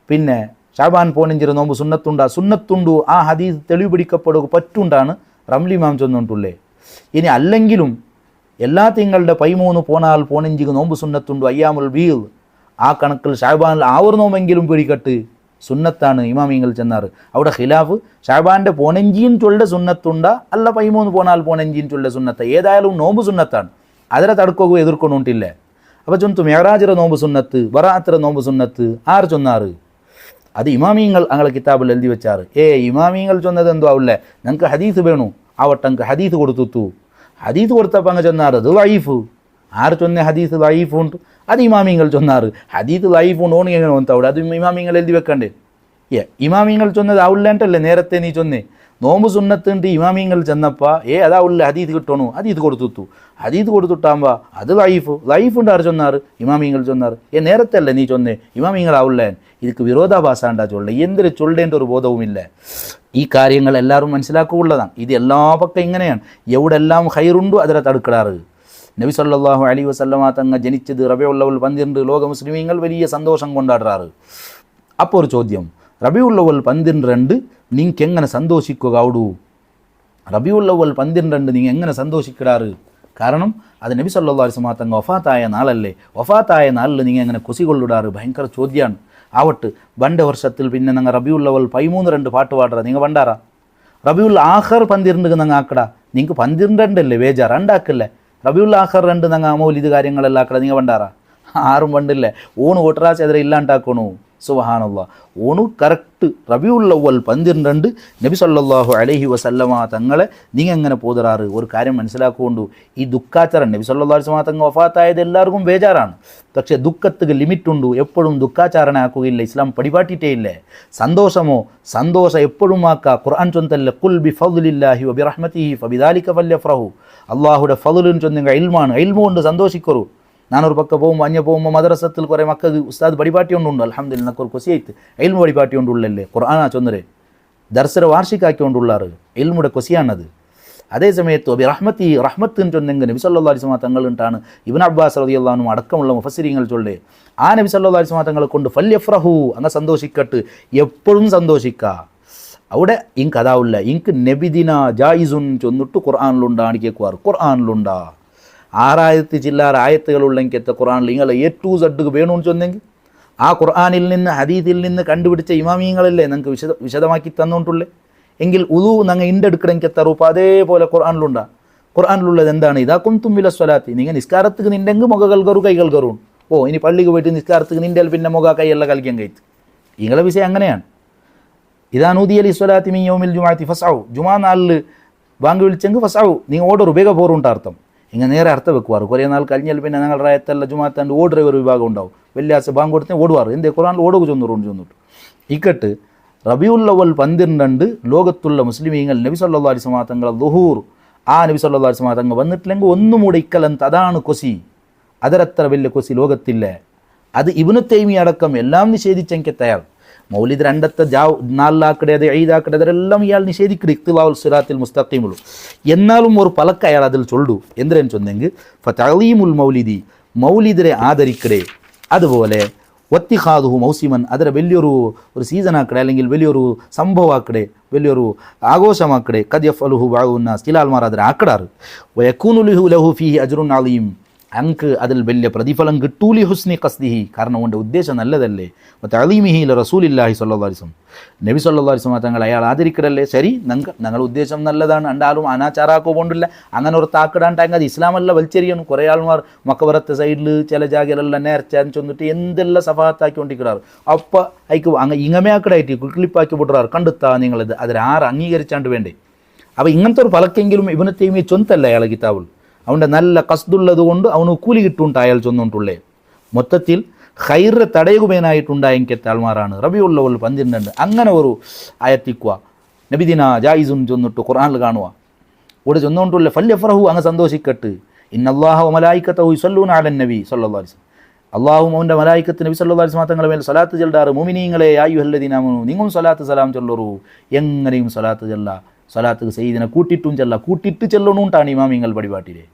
A: പിന്നെ ഷഅബാൻ പോനഞ്ചിര നോമ്പ് സുന്നത്തുണ്ടു ആ ഹദീസ് തെളിവ് പിടിക്കപ്പെടുക പറ്റുണ്ടാണ് റംലി ഇമാം ചൊന്നിട്ടുള്ളേ. ഇനി അല്ലെങ്കിലും എല്ലാ തിങ്കളുടെ 13 പോനാൽ പോനഞ്ചിക്ക് നോമ്പ് സുന്നത്തുണ്ട് അയ്യാമുൽ ബീദ് ആ കണക്കിൽ ഷഅബാനിൽ ആ ഒരു നോമ്പെങ്കിലും പിടിക്കട്ട് സുന്നത്താണ് ഇമാമിങ്ങൾ ചെന്നാറ്. അവിടെ ഖിലാഫ് ഷഅബാൻ്റെ പോനഞ്ചിയും ചൊല്ലെ സുന്നത്തുണ്ട അല്ല 13 പോനാൽ പോനഞ്ചിയും ചൊല്ലെ സുന്നത്ത ഏതായാലും നോമ്പ് സുന്നത്താണ്, അതിനെ തടുക്കുക എതിർക്കൊണ്ടില്ലേ. അപ്പോൾ ചൊന്തു മിഅറാജിൻ്റെ നോമ്പ് സുന്നത്ത്, ബറാഅത്തിൻ്റെ നോമ്പ് സുന്നത്ത് ആര് ചൊന്നാറ്? അത് ഇമാമിങ്ങൾ അങ്ങനെ കിതാബിൽ എഴുതി വെച്ചാറ്. ഇമാമിങ്ങൾ ചൊന്നത് എന്തോ ആവില്ലേ, ഞങ്ങൾക്ക് ഹദീസ് വേണു ആവട്ടങ്ങൾക്ക് ഹദീസ് കൊടുത്തു. ഹദീസ് കൊടുത്തപ്പോൾ അങ്ങ് ചൊന്നാറ് അത് ലൈഫ്. ആര് ചൊന്നേ ഹദീസ് ലൈഫ് ഉണ്ട്? അത് ഇമാമിങ്ങൾ ചൊന്നാറ്. ഹദീസ് ലൈഫ് ഉണ്ട് ഓണി എങ്ങനെ വന്നവിടെ അത് ഇമാമിങ്ങൾ എഴുതി വെക്കണ്ടേ? ഇമാമിങ്ങൾ ചൊന്നത് ആവില്ലാണ്ടല്ലേ നേരത്തെ നീ ചൊന്നേ നോമ്പ് സുന്നത്തുണ്ട്. ഇമാമിങ്ങൾ ചെന്നപ്പോൾ അതാവില്ല ഹദീസ് കിട്ടണു, ഹദീസ് കൊടുത്തു. ഹദീസ് കൊടുത്തിട്ടാകുമ്പോൾ അത് ലൈഫുണ്ട് ആര് ചൊന്നാറ്? ഇമാമിങ്ങൾ ചൊന്നാറ്. നേരത്തെ അല്ലേ നീ ചൊന്നേ ഇമാമിങ്ങളാവില്ലേ? ഇതിക്ക് വിരോധാഭാസാണ്ടാ ചൊല്ലേ, എന്തൊരു ചൊല്ലേണ്ട ഒരു ബോധവുമില്ല. ഈ കാര്യങ്ങൾ എല്ലാവരും മനസ്സിലാക്കുള്ളതാണ്. ഇത് എല്ലാ പക്കം ഇങ്ങനെയാണ്. എവിടെല്ലാം ഹൈറുണ്ടോ അതിനെ തടുക്കിടാറ്. നബി സല്ലല്ലാഹു അലൈഹി വസല്ലമ തങ്ങൾ ജനിച്ചത് റബീഉൽ അവ്വൽ 12 ലോക മുസ്ലിമീങ്ങൾ വലിയ സന്തോഷം കൊണ്ടാടാറ്. അപ്പോൾ ഒരു ചോദ്യം, റബീഉൽ അവ്വൽ 12 നിങ്ങൾക്ക് എങ്ങനെ സന്തോഷിക്കുക ഔടു? റബീഉൽ അവ്വൽ 12 നിങ്ങൾ എങ്ങനെ സന്തോഷിക്കിടാറ്? കാരണം അത് നബി സല്ലല്ലാഹു അലൈഹി വസല്ലമ തങ്ങൾ വഫാത്തായ നാളല്ലേ. വഫാത്തായ നാളിൽ നിങ്ങൾ എങ്ങനെ കുസികൊള്ളിടാറ്? ഭയങ്കര ചോദ്യമാണ്. ആവട്ട് ബണ്ട് വർഷത്തിൽ പിന്നെ നിങ്ങൾ റബീഉൽ അവ്വൽ 13 പാട്ട് പാടുക നിങ്ങൾ വണ്ടാറാ? റബീഉൽ ആഖിർ 12 നിങ്ങൾ ആക്കടാ. നിങ്ങൾക്ക് 12 അല്ലേ വേജാറ് ഉണ്ടാക്കില്ലേ? റബീഉൽ ആഖിർ 2 നിങ്ങൾ മൗലിദ് കാര്യങ്ങളെല്ലാം ആക്കടാ നിങ്ങൾ വണ്ടാറാ? ആരും വണ്ടില്ലേ. ഓണ് ഒട്ടറാച്ച് എതിരെ ഇല്ലാണ്ടാക്കണു. സുബ്ഹാനല്ലാഹ്. ഓണു കറക്റ്റ് റബീഉൽ അവ്വൽ 12 നബി സല്ലല്ലാഹു അലൈഹി വസല്ലമ തങ്ങളെ നിങ്ങൾ എങ്ങനെ പോതറാറ്? ഒരു കാര്യം മനസ്സിലാക്കുകൊണ്ടു, ഈ ദുഃഖാചരണം നബി സല്ലല്ലാഹു അലൈഹി വസല്ലമ തങ്ങൾ വഫാത്തായത് എല്ലാവർക്കും ബേജാറാണ്. പക്ഷേ ദുഃഖത്തിന് ലിമിറ്റുണ്ട്. എപ്പോഴും ദുഃഖാചരണ ആക്കുകയില്ല, ഇസ്ലാം പഠിപ്പാട്ടിട്ടേ ഇല്ലേ. സന്തോഷം എപ്പോഴും ആക്കുക. ഖുർആൻ ചൊന്തല്ലേ ഖുൽ ബി ഫദ്ലില്ലാഹി വ ബിറഹ്മതിഹി ഫബിദാലിക ഫല്യഫ്റഹു. അല്ലാഹുവിൻ്റെ ഫദ്ലിൻ ചൊന്നെങ്കിൽ ഇൽമാണ്, ഇൽമു കൊണ്ട് സന്തോഷിക്കറു. ഞാനൊരു പക്ക പോകുമ്പോൾ അഞ്ഞ പോകുമ്പോൾ മദ്രസത്തിൽ കുറേ മക്കൾക്ക് ഉസ്താദ് പഠിപ്പാട്ടി കൊണ്ടുണ്ട്. അൽഹംദുലില്ലാഹ് നക്കൊരു കൊസിയായിട്ട് ഇൽമു പഠിപ്പാട്ടി കൊണ്ടുള്ളല്ലേ ഖുർആനാ ചൊന്നരെ ദർസര വാർഷികാക്കി കൊണ്ടുള്ളാറ് ഇൽമുടെ കൊസിയാണത്. അതേ സമയത്ത് റഹ്മത്തിന് ചൊന്നെങ്കിൽ നബി സല്ലല്ലാഹു അലൈഹി വസല്ലം തങ്ങളുണ്ടാണ് ഇബ്നു അബ്ബാസ് റളിയല്ലാഹു അൻഹു അടക്കമുള്ള മുഫസ്സിരീങ്ങൾ ചൊല്ലേ. ആ നബി സല്ലല്ലാഹു അലൈഹി വസല്ലം തങ്ങളെ കൊണ്ട് ഫല്യഫ്റഹു അങ്ങ് സന്തോഷിക്കട്ട്, എപ്പോഴും സന്തോഷിക്കുക. അവിടെ ഇങ്ക് അതാവില്ല. ഇങ്ക് നബിദിന ജായിസുൻ ചൊന്നിട്ട് ഖുർആനിലുണ്ടാണ് കേൾക്കുവാറ്. ഖുർആനിലുണ്ടാ 6000 ചില്ലാർ ആയത്തുകളുള്ളെങ്കിൽ ഖുർആനിൽ നിങ്ങൾ A to Z വേണമെന്ന് ചൊന്നെങ്കിൽ ആ ഖുർആനിൽ നിന്ന് ഹദീസിൽ നിന്ന് കണ്ടുപിടിച്ച ഇമാമിയങ്ങളല്ലേ നിങ്ങൾക്ക് വിശദമാക്കി തന്നുകൊണ്ടുള്ളേ. എങ്കിൽ ഉദു നിങ്ങൾ ഇണ്ടെടുക്കണമെങ്കിൽ റൂപ അതേപോലെ ഖുർആനിലുണ്ടാ. ഖുർആനിലുള്ളത് എന്താണ്? ഇതാ കുന്തും മില സ്വലാത്തി, നിങ്ങൾ നിസ്കാരത്തിന് നിണ്ടെങ്കിൽ മുഖകൾ കറു കൈകൾ കറും. ഇനി പള്ളിക്ക് പോയിട്ട് നിസ്കാരത്തിന് നിൻ്റെ പിന്നെ മുഖ കൈയെല്ലാം കളിക്കാൻ കഴിച്ചു. നിങ്ങളെ വിഷയം അങ്ങനെയാണ്. ഇതാ നൂദിയ ലി സ്വലാത്തി മിൻ യൗമിൽ ജുമുഅത്തി ഫസ്ഔ. ജുമാ നാളിൽ ബാങ്ക് വിളിച്ചെങ്കിൽ ഫസ്ഔ നിങ്ങൾ ഓർഡർ വേഗം പോറുണ്ട് അർത്ഥം. ഇങ്ങനെ നേരെ അർത്ഥം വെക്കുവാറ്. കുറേ നാൾ കഴിഞ്ഞാൽ പിന്നെ ഞങ്ങളുടെ റായത്തല്ല ജുമാത്താണ്ട് ഓടുന്ന ഒരു വിഭാഗം ഉണ്ടാവും. വെള്ളിയാഴ്ച ബാങ്ക് കൊടുത്തേ ഓടുവാറ്. എന്തേ ഖുർആനിൽ ഓടുക ചൊന്നിട്ട് ഇക്കട്ട് റബീഉൽ അവ്വൽ 12 ലോകത്തുള്ള മുസ്ലിമീങ്ങൾ നബി സല്ലല്ലാഹു അലൈഹി വസല്ലം തങ്ങളുടെ ദുഹൂർ ആ നബി സല്ലല്ലാഹു അലൈഹി വസല്ലം തങ്ങൾ വന്നിട്ടില്ലെങ്കിൽ ഒന്നും കൂടെ ഇക്കലന്ത് അതാണ് കൊസി. അതരത്ര വലിയ കൊസി ലോകത്തില്ല. അത് ഇബ്നു തൈമിയ അടക്കം എല്ലാം നിഷേധിച്ചെങ്കിൽ തയ്യാർ. മൗലിദ് 4 അത് ഈദാക്കടെ അതെല്ലാം ഇയാൾ നിഷേധിക്കട് ഇഖ്തിലാഉൽ സിറാത്തിൽ മുസ്തഖീമുള്ളൂ. എന്നാലും ഒരു പലക്ക അയാൾ അതിൽ ചൊല്ലു എന്തിനു ചൊന്നെങ്കിൽ ഫതഅലീമുൽ മൗലിദി മൗലിദിനെ ആദരിക്കടേ. അതുപോലെ ഒത്തിഖാദുഹു മൗസിമൻ അതിനെ വലിയൊരു സീസണാക്കടെ അല്ലെങ്കിൽ വലിയൊരു സംഭവമാക്കടെ വലിയൊരു ആഘോഷമാക്കടെ. ഖദ് യഫ്അലുഹു ബഅദുന്നാസ് ചില ആൾമാർ അതിനെ ആക്കടാറ്. വയകൂനു ലഹു ഫീഹി അജ്റുൻ അളീം അങ്ക് അതിൽ വലിയ പ്രതിഫലം കിട്ടൂലി ഹുസ്നി ഖസ്ദിഹി കാരണം അവൻ്റെ ഉദ്ദേശം നല്ലതല്ലേ. തഅലീമിഹി റസൂലില്ലാഹി സ്വല്ലല്ലാഹു അലൈഹി വസല്ലം നബി സ്വല്ലല്ലാഹു അലൈഹി വസല്ലം തങ്ങൾ അയാൾ ആദരിക്കടല്ലേ. ശരി ഞങ്ങൾ ഉദ്ദേശം നല്ലതാണ്. രണ്ടാളും അനാചാരാക്കോ കൊണ്ടില്ല അങ്ങനെ ഒരു താക്കിടാണ്ടാങ്ക അത് ഇസ്ലാമല്ല വലിച്ചെറിയണം. കുറേ ആൾമാർ മക്കബറത്തെ സൈഡിൽ ചില ജാഗയിലെല്ലാം നേർച്ചാന്ന് ചൊന്നിട്ട് എന്തെല്ലാം സഫാത്താക്കിക്കൊണ്ടിരിക്കാറ്. അപ്പം അയക്ക് അങ്ങ് ഇങ്ങമയാക്കടായിട്ട് ക്ലിപ്പാക്കി വിടുറാറ്. കണ്ടെത്താ നിങ്ങളിത് അതിനാറ് അംഗീകരിച്ചാണ്ട് വേണ്ടേ. അപ്പോൾ ഇങ്ങനത്തെ ഒരു പലക്കെങ്കിലും ഇബ്നു തൈമിയ ചൊന്തല്ല അയാളെ കിതാബുൽ. അവൻ്റെ നല്ല കസ്തുള്ളത് കൊണ്ട് അവന് കൂലി കിട്ടും അയാൾ ചൊന്നുകൊണ്ടുള്ളേ. മൊത്തത്തിൽ ഖൈറ് തടയുകമേനായിട്ടുണ്ടായെങ്കിൽ ആൾമാറാണ് റബിയുള്ളവൽ 12 അങ്ങനെ ഒരു ആയത്തിക്കുക നബിദിന ജായിസുൻ ചൊന്നിട്ട് ഖുർആനിൽ കാണുക. ഇവിടെ ചൊന്നുകൊണ്ടുള്ള ഫല്യഫ്റഹു അങ്ങ് സന്തോഷിക്കട്ട്. ഇന്നല്ലാഹു വമലായികതഹു യുസല്ലൂന അലൻ നബി സല്ലല്ലാഹു അലൈഹി വസല്ലം. അള്ളാഹും അവൻ്റെ മലായിക്കത്ത് നബി സല്ലല്ലാഹു അലൈഹി വസല്ലം തങ്ങളുടെ മേൽ സ്വലാത്ത് ചെല്ലാറ്. മുഅ്മിനീങ്ങളെ യാ അയ്യുഹല്ലദീന ആമനൂ നിങ്ങളും സ്വലാത്ത് സലാം ചൊല്ലറൂ. എങ്ങനെയും സ്വലാത്ത് ചെല്ല, സ്വലാത്ത് സയ്യിദിനെ കൂട്ടിട്ടും ചെല്ല, കൂട്ടിട്ട് ചെല്ലണൂട്ടാണ് ഇമാമിങ്ങൾ പരിപാടിയിലെ.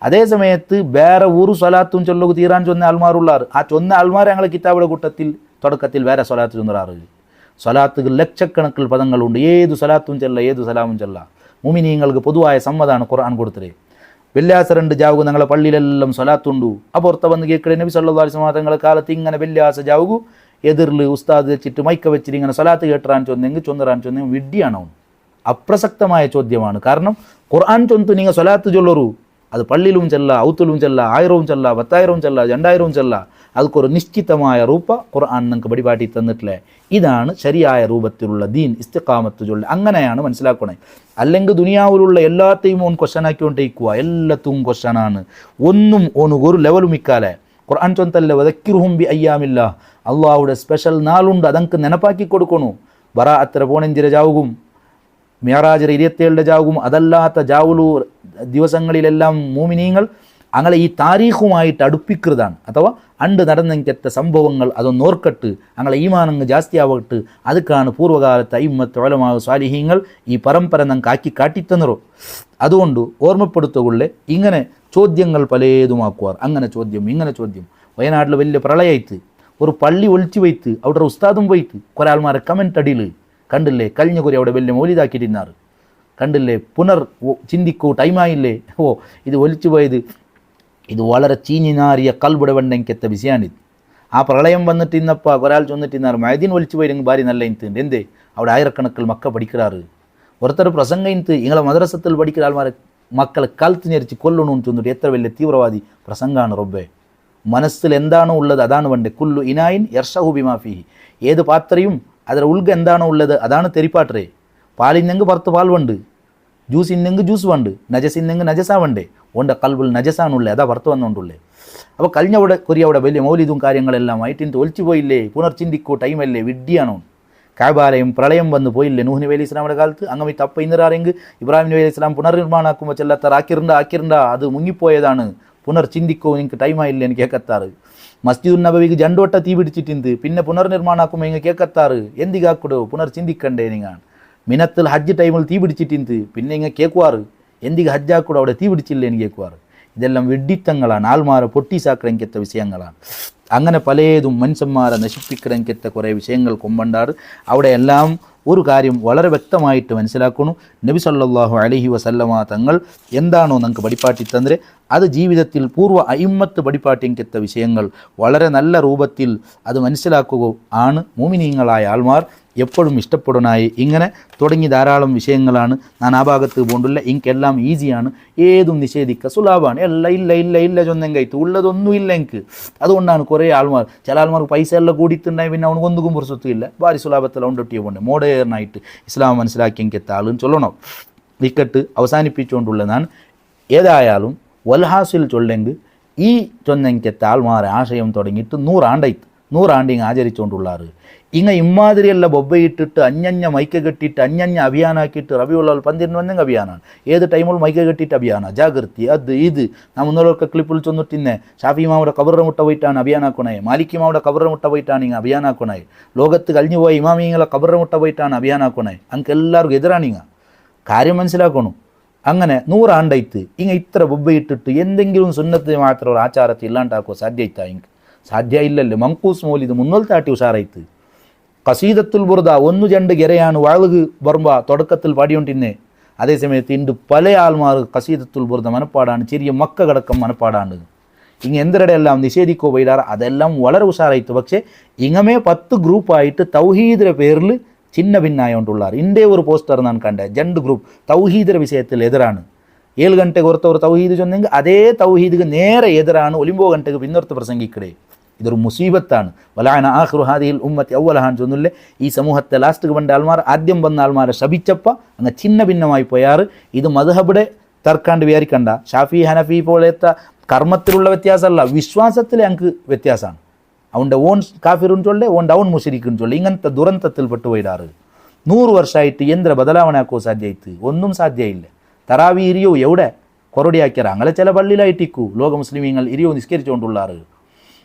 A: അതേ സമയത്ത് വേറെ ഒരു സ്വലാത്തും ചൊല്ലു തീരാൻ ചൊന്ന ആൾമാരുള്ളാറ്. ആ ചൊന്ന ആൾമാരെ ഞങ്ങളെ കിതാബിയുടെ കൂട്ടത്തിൽ തുടക്കത്തിൽ വേറെ സ്വലാത്ത് ചൊന്നറാറ്. സ്വലാത്തുകൾ ലക്ഷക്കണക്കിൽ പദങ്ങളുണ്ട്. ഏത് സ്വലാത്തും ചെല്ല, ഏത് സലാമും ചെല്ല. മുഅ്മിനീങ്ങൾക്ക് പൊതുവായ സമ്മതാണ് ഖുർആൻ കൊടുത്തത്. വെള്ളിയാസ ജാവുക ഞങ്ങളെ പള്ളിയിലെല്ലാം സ്വലാത്തുണ്ടു. അപ്പുറത്തെ വന്ന് കേൾക്കണേ നബി സല്ലല്ലാഹു അലൈഹി വസല്ലം തങ്ങളെ കാലത്ത് ഇങ്ങനെ വെള്ളിയാസ ജാവുകു എതിരിൽ ഉസ്താദ് വെച്ചിട്ട് മൈക്ക വെച്ചിട്ട് ഇങ്ങനെ സ്വലാത്ത് കേട്ടറാൻ ചൊന്നെങ്കിൽ ചൊന്നറാൻ ചൊന്നെങ്കിൽ വിഡ്ഢിയാണോ? അപ്രസക്തമായ ചോദ്യമാണ്. കാരണം ഖുർആൻ ചൊന്ത് നിങ്ങൾ സ്വലാത്ത് ചൊല്ലറൂ, അത് പള്ളിയിലും ചെല്ല, ഔത്തിലും ചെല്ല, 1000 ചെല്ല, 10,000 ചെല്ല, 2000 ചെല്ല. അതൊക്കൊരു നിശ്ചിതമായ രൂപ ഖുർആൻ നിങ്ങൾക്ക് പരിപാടി തന്നിട്ടില്ലേ. ഇതാണ് ശരിയായ രൂപത്തിലുള്ള ദീൻ, ഇസ്തിഖാമത്ത് ചൊല്ല. അങ്ങനെയാണ് മനസ്സിലാക്കണേ. അല്ലെങ്കിൽ ദുനിയാവിലുള്ള എല്ലാത്തെയും ഓൻ ക്വസ്റ്റനാക്കിക്കൊണ്ടിരിക്കുക. എല്ലാത്തും ക്വസ്റ്റനാണ്. ഒന്നും ഓന് ഒരു ലെവലും ഇക്കാലെ. ഖുർആൻ ചൊന്തല്ലേ വദക്കിറുഹും ബി അയ്യാമില്ലാ, അള്ളാഹുടെ സ്പെഷ്യൽ നാളുണ്ട്, അതങ്ങൾക്ക് നെനപ്പാക്കി കൊടുക്കണു. ബറാഅത്ര പോണെഞ്ചിര ജാവുകും, മിഅറാജിൽ 27 ജാവുകും, അതല്ലാത്ത ജാവുലു ദിവസങ്ങളിലെല്ലാം മൂമിനീങ്ങൾ അങ്ങനെ ഈ താരീഖുമായിട്ട് അടുപ്പിക്കുന്നതാണ്. അഥവാ അണ്ട് നടന്നെങ്കത്തെ സംഭവങ്ങൾ അതൊന്നോർക്കട്ട് അങ്ങനെ ഈമാനങ്ങ് ജാസ്തിയാവട്ട്. അതുക്കാണ് പൂർവ്വകാലത്ത് അയിമ്മത്ത് ഉലമാ സ്വാലിഹീങ്ങൾ ഈ പരമ്പര നമുക്ക് ആക്കി കാട്ടിത്തന്നറോ. അതുകൊണ്ട് ഓർമ്മപ്പെടുത്തുകൊള്ളേ ഇങ്ങനെ ചോദ്യങ്ങൾ പലേതുമാക്കുവാർ. അങ്ങനെ ചോദ്യം, ഇങ്ങനെ ചോദ്യം. വയനാട്ടിൽ വലിയ പ്രളയമായിട്ട് ഒരു പള്ളി ഒളിച്ചു വയ്ത്ത് അവിടെ ഉസ്താദും പോയിട്ട് കുറേ ആൾമാരെ കമൻറ്റ് അടിയിൽ കണ്ടില്ലേ. കഴിഞ്ഞ കുറി അവിടെ വലിയ മൗലിദാക്കിയിരുന്നാറ് കണ്ടില്ലേ. പുനർ ചിന്തിക്കൂ, ടൈമായില്ലേ. ഇത് ഒലിച്ചു പോയത് ഇത് വളരെ ചീഞ്ഞിനാറിയ കൽബുടെ വെണ്ടെങ്കത്തെ വിഷയാണിത്. ആ പ്രളയം വന്നിട്ട് ഇന്നപ്പോൾ ഒരാൾ ചൊന്നിട്ട് ഇന്നാറ് മൈദീൻ ഒലിച്ചു പോയിരുന്നെങ്കിൽ ഭാര്യ നല്ല ഇന്നുണ്ട്. എന്തേ അവിടെ ആയിരക്കണക്കിൽ മക്ക പഠിക്കാറ്. ഒരുത്തർ പ്രസംഗം ഇന്ന് ഇങ്ങളെ മദ്രസത്തിൽ പഠിക്കുന്ന ആൾമാരെ മക്കളെ കാലത്ത് ഞെരിച്ച് കൊല്ലണമെന്ന് ചൊന്നിട്ട് എത്ര വലിയ തീവ്രവാദി പ്രസംഗമാണ് റബ്ബേ. മനസ്സിൽ എന്താണോ ഉള്ളത് അതാണ് വേണ്ടേ. കുല്ലു ഇനായിൻ യർഷഹു ബിമാ ഫീഹി, ഏത് പാത്രയും അതിൽ ഉൾഗ എന്താണോ ഉള്ളത് അതാണ് തെരിപ്പാട്ടറേ. പാലിന്നെങ്കിൽ പുറത്ത് പാൽ വേണ്ട, ജ്യൂസ് ഇന്നെങ്കിൽ ജ്യൂസ് വേണ്ട, നജസ് ഇന്നെങ്കിൽ നജസാ വേണ്ടേ. ഓൻ്റെ കൽബിൽ നജസാണുള്ളേ, അതാ പുറത്ത് വന്നുകൊണ്ടുള്ളേ. അപ്പോൾ കഴിഞ്ഞവിടെ കൊറിയവിടെ വലിയ മൗലിദും കാര്യങ്ങളെല്ലാം ആയിട്ട് ഒലിച്ചു പോയില്ലേ. പുനർചിന്തിക്കോ, ടൈമല്ലേ, വിഡ്ഢിയാണോ. കാബാലയം പ്രളയം വന്ന് പോയില്ലേ നൂഹ് നബി അലൈഹി ഇസ്ലാമിൻ്റെ കാലത്ത്. അങ്ങനെ തപ്പ ഇന്നറാരെങ്കിൽ ഇബ്രാഹിം നബി അലൈഹി ഇസ്ലാം പുനർനിർമ്മാണമാക്കുമ്പോൾ ചെല്ലാത്താർ ആക്കിരണ്ട അത് മുങ്ങിപ്പോയതാണ്. പുനർചിന്തിക്കോ, നിങ്ങൾക്ക് ടൈമായില്ലേ എനിക്ക് കേൾക്കത്താറ്. മസ്ജിദുൻ നബവിക്ക് 2 വട്ടം തീ പിടിച്ചിട്ടുണ്ട്. പിന്നെ പുനർനിർമ്മാണമാക്കുമ്പോൾ ഇങ്ങനെ കേൾക്കത്താറ് എന്തികാക്കിടോ, പുനർചിന്തിക്കണ്ടേ. നിങ്ങൾ മിനത്തിൽ ഹജ്ജ് ടൈമിൽ തീ പിടിച്ചിട്ടുണ്ട്. പിന്നെ ഇങ്ങനെ കേൾക്കുവാറ് എന്തിക്ക് ഹജ്ജാക്കൂടെ അവിടെ തീ പിടിച്ചില്ലേ എന്ന് കേൾക്കുവാറ്. ഇതെല്ലാം വെഡിത്തങ്ങളാണ്, ആൾമാരെ പൊട്ടിസാക്കണമെങ്കത്തെ വിഷയങ്ങളാണ്. അങ്ങനെ പലതും മനുഷ്യന്മാരെ നശിപ്പിക്കണമെങ്കത്തെ കുറേ വിഷയങ്ങൾ കൊമ്പണ്ടാറ്. അവിടെയെല്ലാം ഒരു കാര്യം വളരെ വ്യക്തമായിട്ട് മനസ്സിലാക്കുന്നു. നബി സല്ലല്ലാഹു അലൈഹി വസല്ലമ തങ്ങൾ എന്താണോ നമുക്ക് പഠിപ്പാട്ടി തന്നേ അത് ജീവിതത്തിൽ പൂർവ്വ അയിമ്മത്ത് പഠിപ്പാട്ടിങ്കത്തെ വിഷയങ്ങൾ വളരെ നല്ല രൂപത്തിൽ അത് മനസ്സിലാക്കുക ആണ് മുഅ്മിനീങ്ങളായ ആൾമാർ എപ്പോഴും ഇഷ്ടപ്പെടുന്നായി. ഇങ്ങനെ തുടങ്ങി ധാരാളം വിഷയങ്ങളാണ്. ഞാൻ ആ ഭാഗത്ത് പോകണ്ടില്ല. എനിക്കെല്ലാം ഈസിയാണ്, ഏതും നിഷേധിക്കുക സുലാഭാണ്. ഇല്ല ചൊന്നെങ്കൈത്ത് ഉള്ളതൊന്നും ഇല്ല എനിക്ക്. അതുകൊണ്ടാണ് കുറേ ആൾമാർ, ചില ആൾമാർക്ക് പൈസ എല്ലാം കൂടിയിട്ടുണ്ടായി പിന്നെ അവന് ഒന്നുകും പുറത്തൊത്തുമില്ല. ഭാരി സുലാഭത്തിൽ ഉണ്ടൊട്ടിയ പോകണ്ടേ. മോഡേണായിട്ട് ഇസ്ലാം മനസ്സിലാക്കി എനിക്കെത്ത ആളും ചൊല്ലണം. വിക്കറ്റ് അവസാനിപ്പിച്ചുകൊണ്ടുള്ള ഞാൻ ഏതായാലും വൽഹാസിൽ ചൊല്ലെങ്കിൽ ഈ ചൊന്നെങ്കത്തെ ആൾമാരെ ആശയം തുടങ്ങിയിട്ട് 100 ആണ്ടായിട്ട് 100 ആണ്ടിങ് ആചരിച്ചുകൊണ്ടുള്ളാറ്. ഇങ്ങ ഇമ്മാതിരിയെല്ലാം ബൊബ്ബയിട്ടിട്ട് അഞ്ഞഞ്ഞ മൈക്ക കെട്ടിയിട്ട് അഞ്ഞഞ്ഞ അഭിയാനാക്കിയിട്ട് റബിയുൽ അവ്വൽ 12 വന്നെങ്കിൽ അഭിയാനാണ്. ഏത് ടൈമിൽ മൈക്ക കെട്ടിയിട്ട് അഭിയാന ജാഗ്രതി അത് ഇത്. നാം മുന്നോട്ടൊക്കെ ക്ലിപ്പിൽ ചൊന്നിട്ടിന്നെ ഷാഫി മാവിടെ കബറിന്റെ മുട്ട പോയിട്ടാണ് അഭിയാനാക്കണേ, മാലിക്കി മാവിടെ കബറിന്റെ മുട്ട പോയിട്ടാണ് ഇങ്ങനെ അഭിയാനാക്കണേ, ലോകത്ത് കഴിഞ്ഞു പോയ ഇമാമിങ്ങളെ കബറിന്റെ മുട്ട പോയിട്ടാണ് അഭിയാനാക്കണേ. അങ്ങക്ക് എല്ലാവർക്കും എതിരാണിങ്ങ കാര്യം മനസ്സിലാക്കണം. അങ്ങനെ 100 ആണ്ടായിട്ട് ഇങ്ങ ഇത്ര ബൊബ്ബയിട്ടിട്ട് എന്തെങ്കിലും സുന്നത്തിന് മാത്രം ഒരു ആചാരത്തിൽ ഇല്ലാണ്ടാക്കോ സാധ്യമായിട്ടാ? ഇങ്ങ് സാധ്യ ഇല്ലല്ലോ. മങ്കൂസ് മൗലിദ് 300 ഉഷാറായിട്ട്. കസീദത്തുൽ ബുർദ 1-2 ഗെരയാണ് വാളുക് ബർമ്പ തുടക്കത്തിൽ പാടിയോണ്ടിന്നെ. അതേസമയത്ത് ഇണ്ട് പല ആൾമാർ കസീദത്തുൽ ബുർദ മനപ്പാടാണ്, ചെറിയ മക്ക കടക്കം മനപ്പാടാണ്. ഇങ്ങ എന്തരടെല്ലാം നിഷേധിക്കോ പോയിടാറ് അതെല്ലാം വളരെ ഉഷാറായിട്ട്. പക്ഷേ ഇങ്ങമേ 10 ഗ്രൂപ്പായിട്ട് തൗഹീദിന്റെ പേരിൽ ചിന്ന ഭിന്നായോണ്ടുള്ളാറ്. ഇൻ്റെ ഒരു പോസ്റ്റർ ഞാൻ കണ്ടേ 2 ഗ്രൂപ്പ് തൗഹീദിന്റെ വിഷയത്തിൽ എതിരാണ്. 7 ഗಂಟೆಗೆ ഒരുത്തവർ തൗഹീദ് ചൊന്നെങ്കിൽ അതേ തൗഹീദിക്ക് നേരെ എതിരാണ് 9 ഗಂಟೆಗೆ പിന്നൊരുത്ത് പ്രസംഗിക്കടേ. ഇതൊരു മുസീബത്താണ്. വലാന ആഖിറു ഹാദിഹിൽ ഉമ്മത്തി അവ്വലഹാൻ ചൊന്നില്ലേ. ഈ സമൂഹത്തെ ലാസ്റ്റ് വന്ന ആൾമാർ ആദ്യം വന്ന ആൾമാരെ ശപിച്ചപ്പോൾ അങ്ങ് ചിന്ന ഭിന്നമായി പോയാറ്. ഇത് മദ്ഹബിടെ തർക്കാണ്ട് വിചാരിക്കണ്ട. ഷാഫി ഹനഫി പോലത്തെ കർമ്മത്തിലുള്ള വ്യത്യാസമല്ല, വിശ്വാസത്തിൽ ഞങ്ങൾക്ക് വ്യത്യാസമാണ്. അവൻ്റെ ഓൺ കാഫിറുന്ന് ചൊല്ലേ, ഓൻ്റെ അവൻ മുശരിക്കുന്ന് ചൊല്ലേ. ഇങ്ങനത്തെ ദുരന്തത്തിൽ പെട്ടുപോയിടാറ്. 100 ವರ್ಷമായിട്ട് എന്ത്ര ബദലാവണാക്കോ സാധ്യമായിട്ട് ഒന്നും സാധ്യമില്ല. തറാവി ഇരിയോ എവിടെ കൊറടിയാക്കിയാറ് അങ്ങനെ ചില പള്ളിയിലായിട്ടിക്കൂ ലോക മുസ്ലിമീങ്ങൾ ഇരിയോ നിസ്കരിച്ചുകൊണ്ടുള്ളാറ്.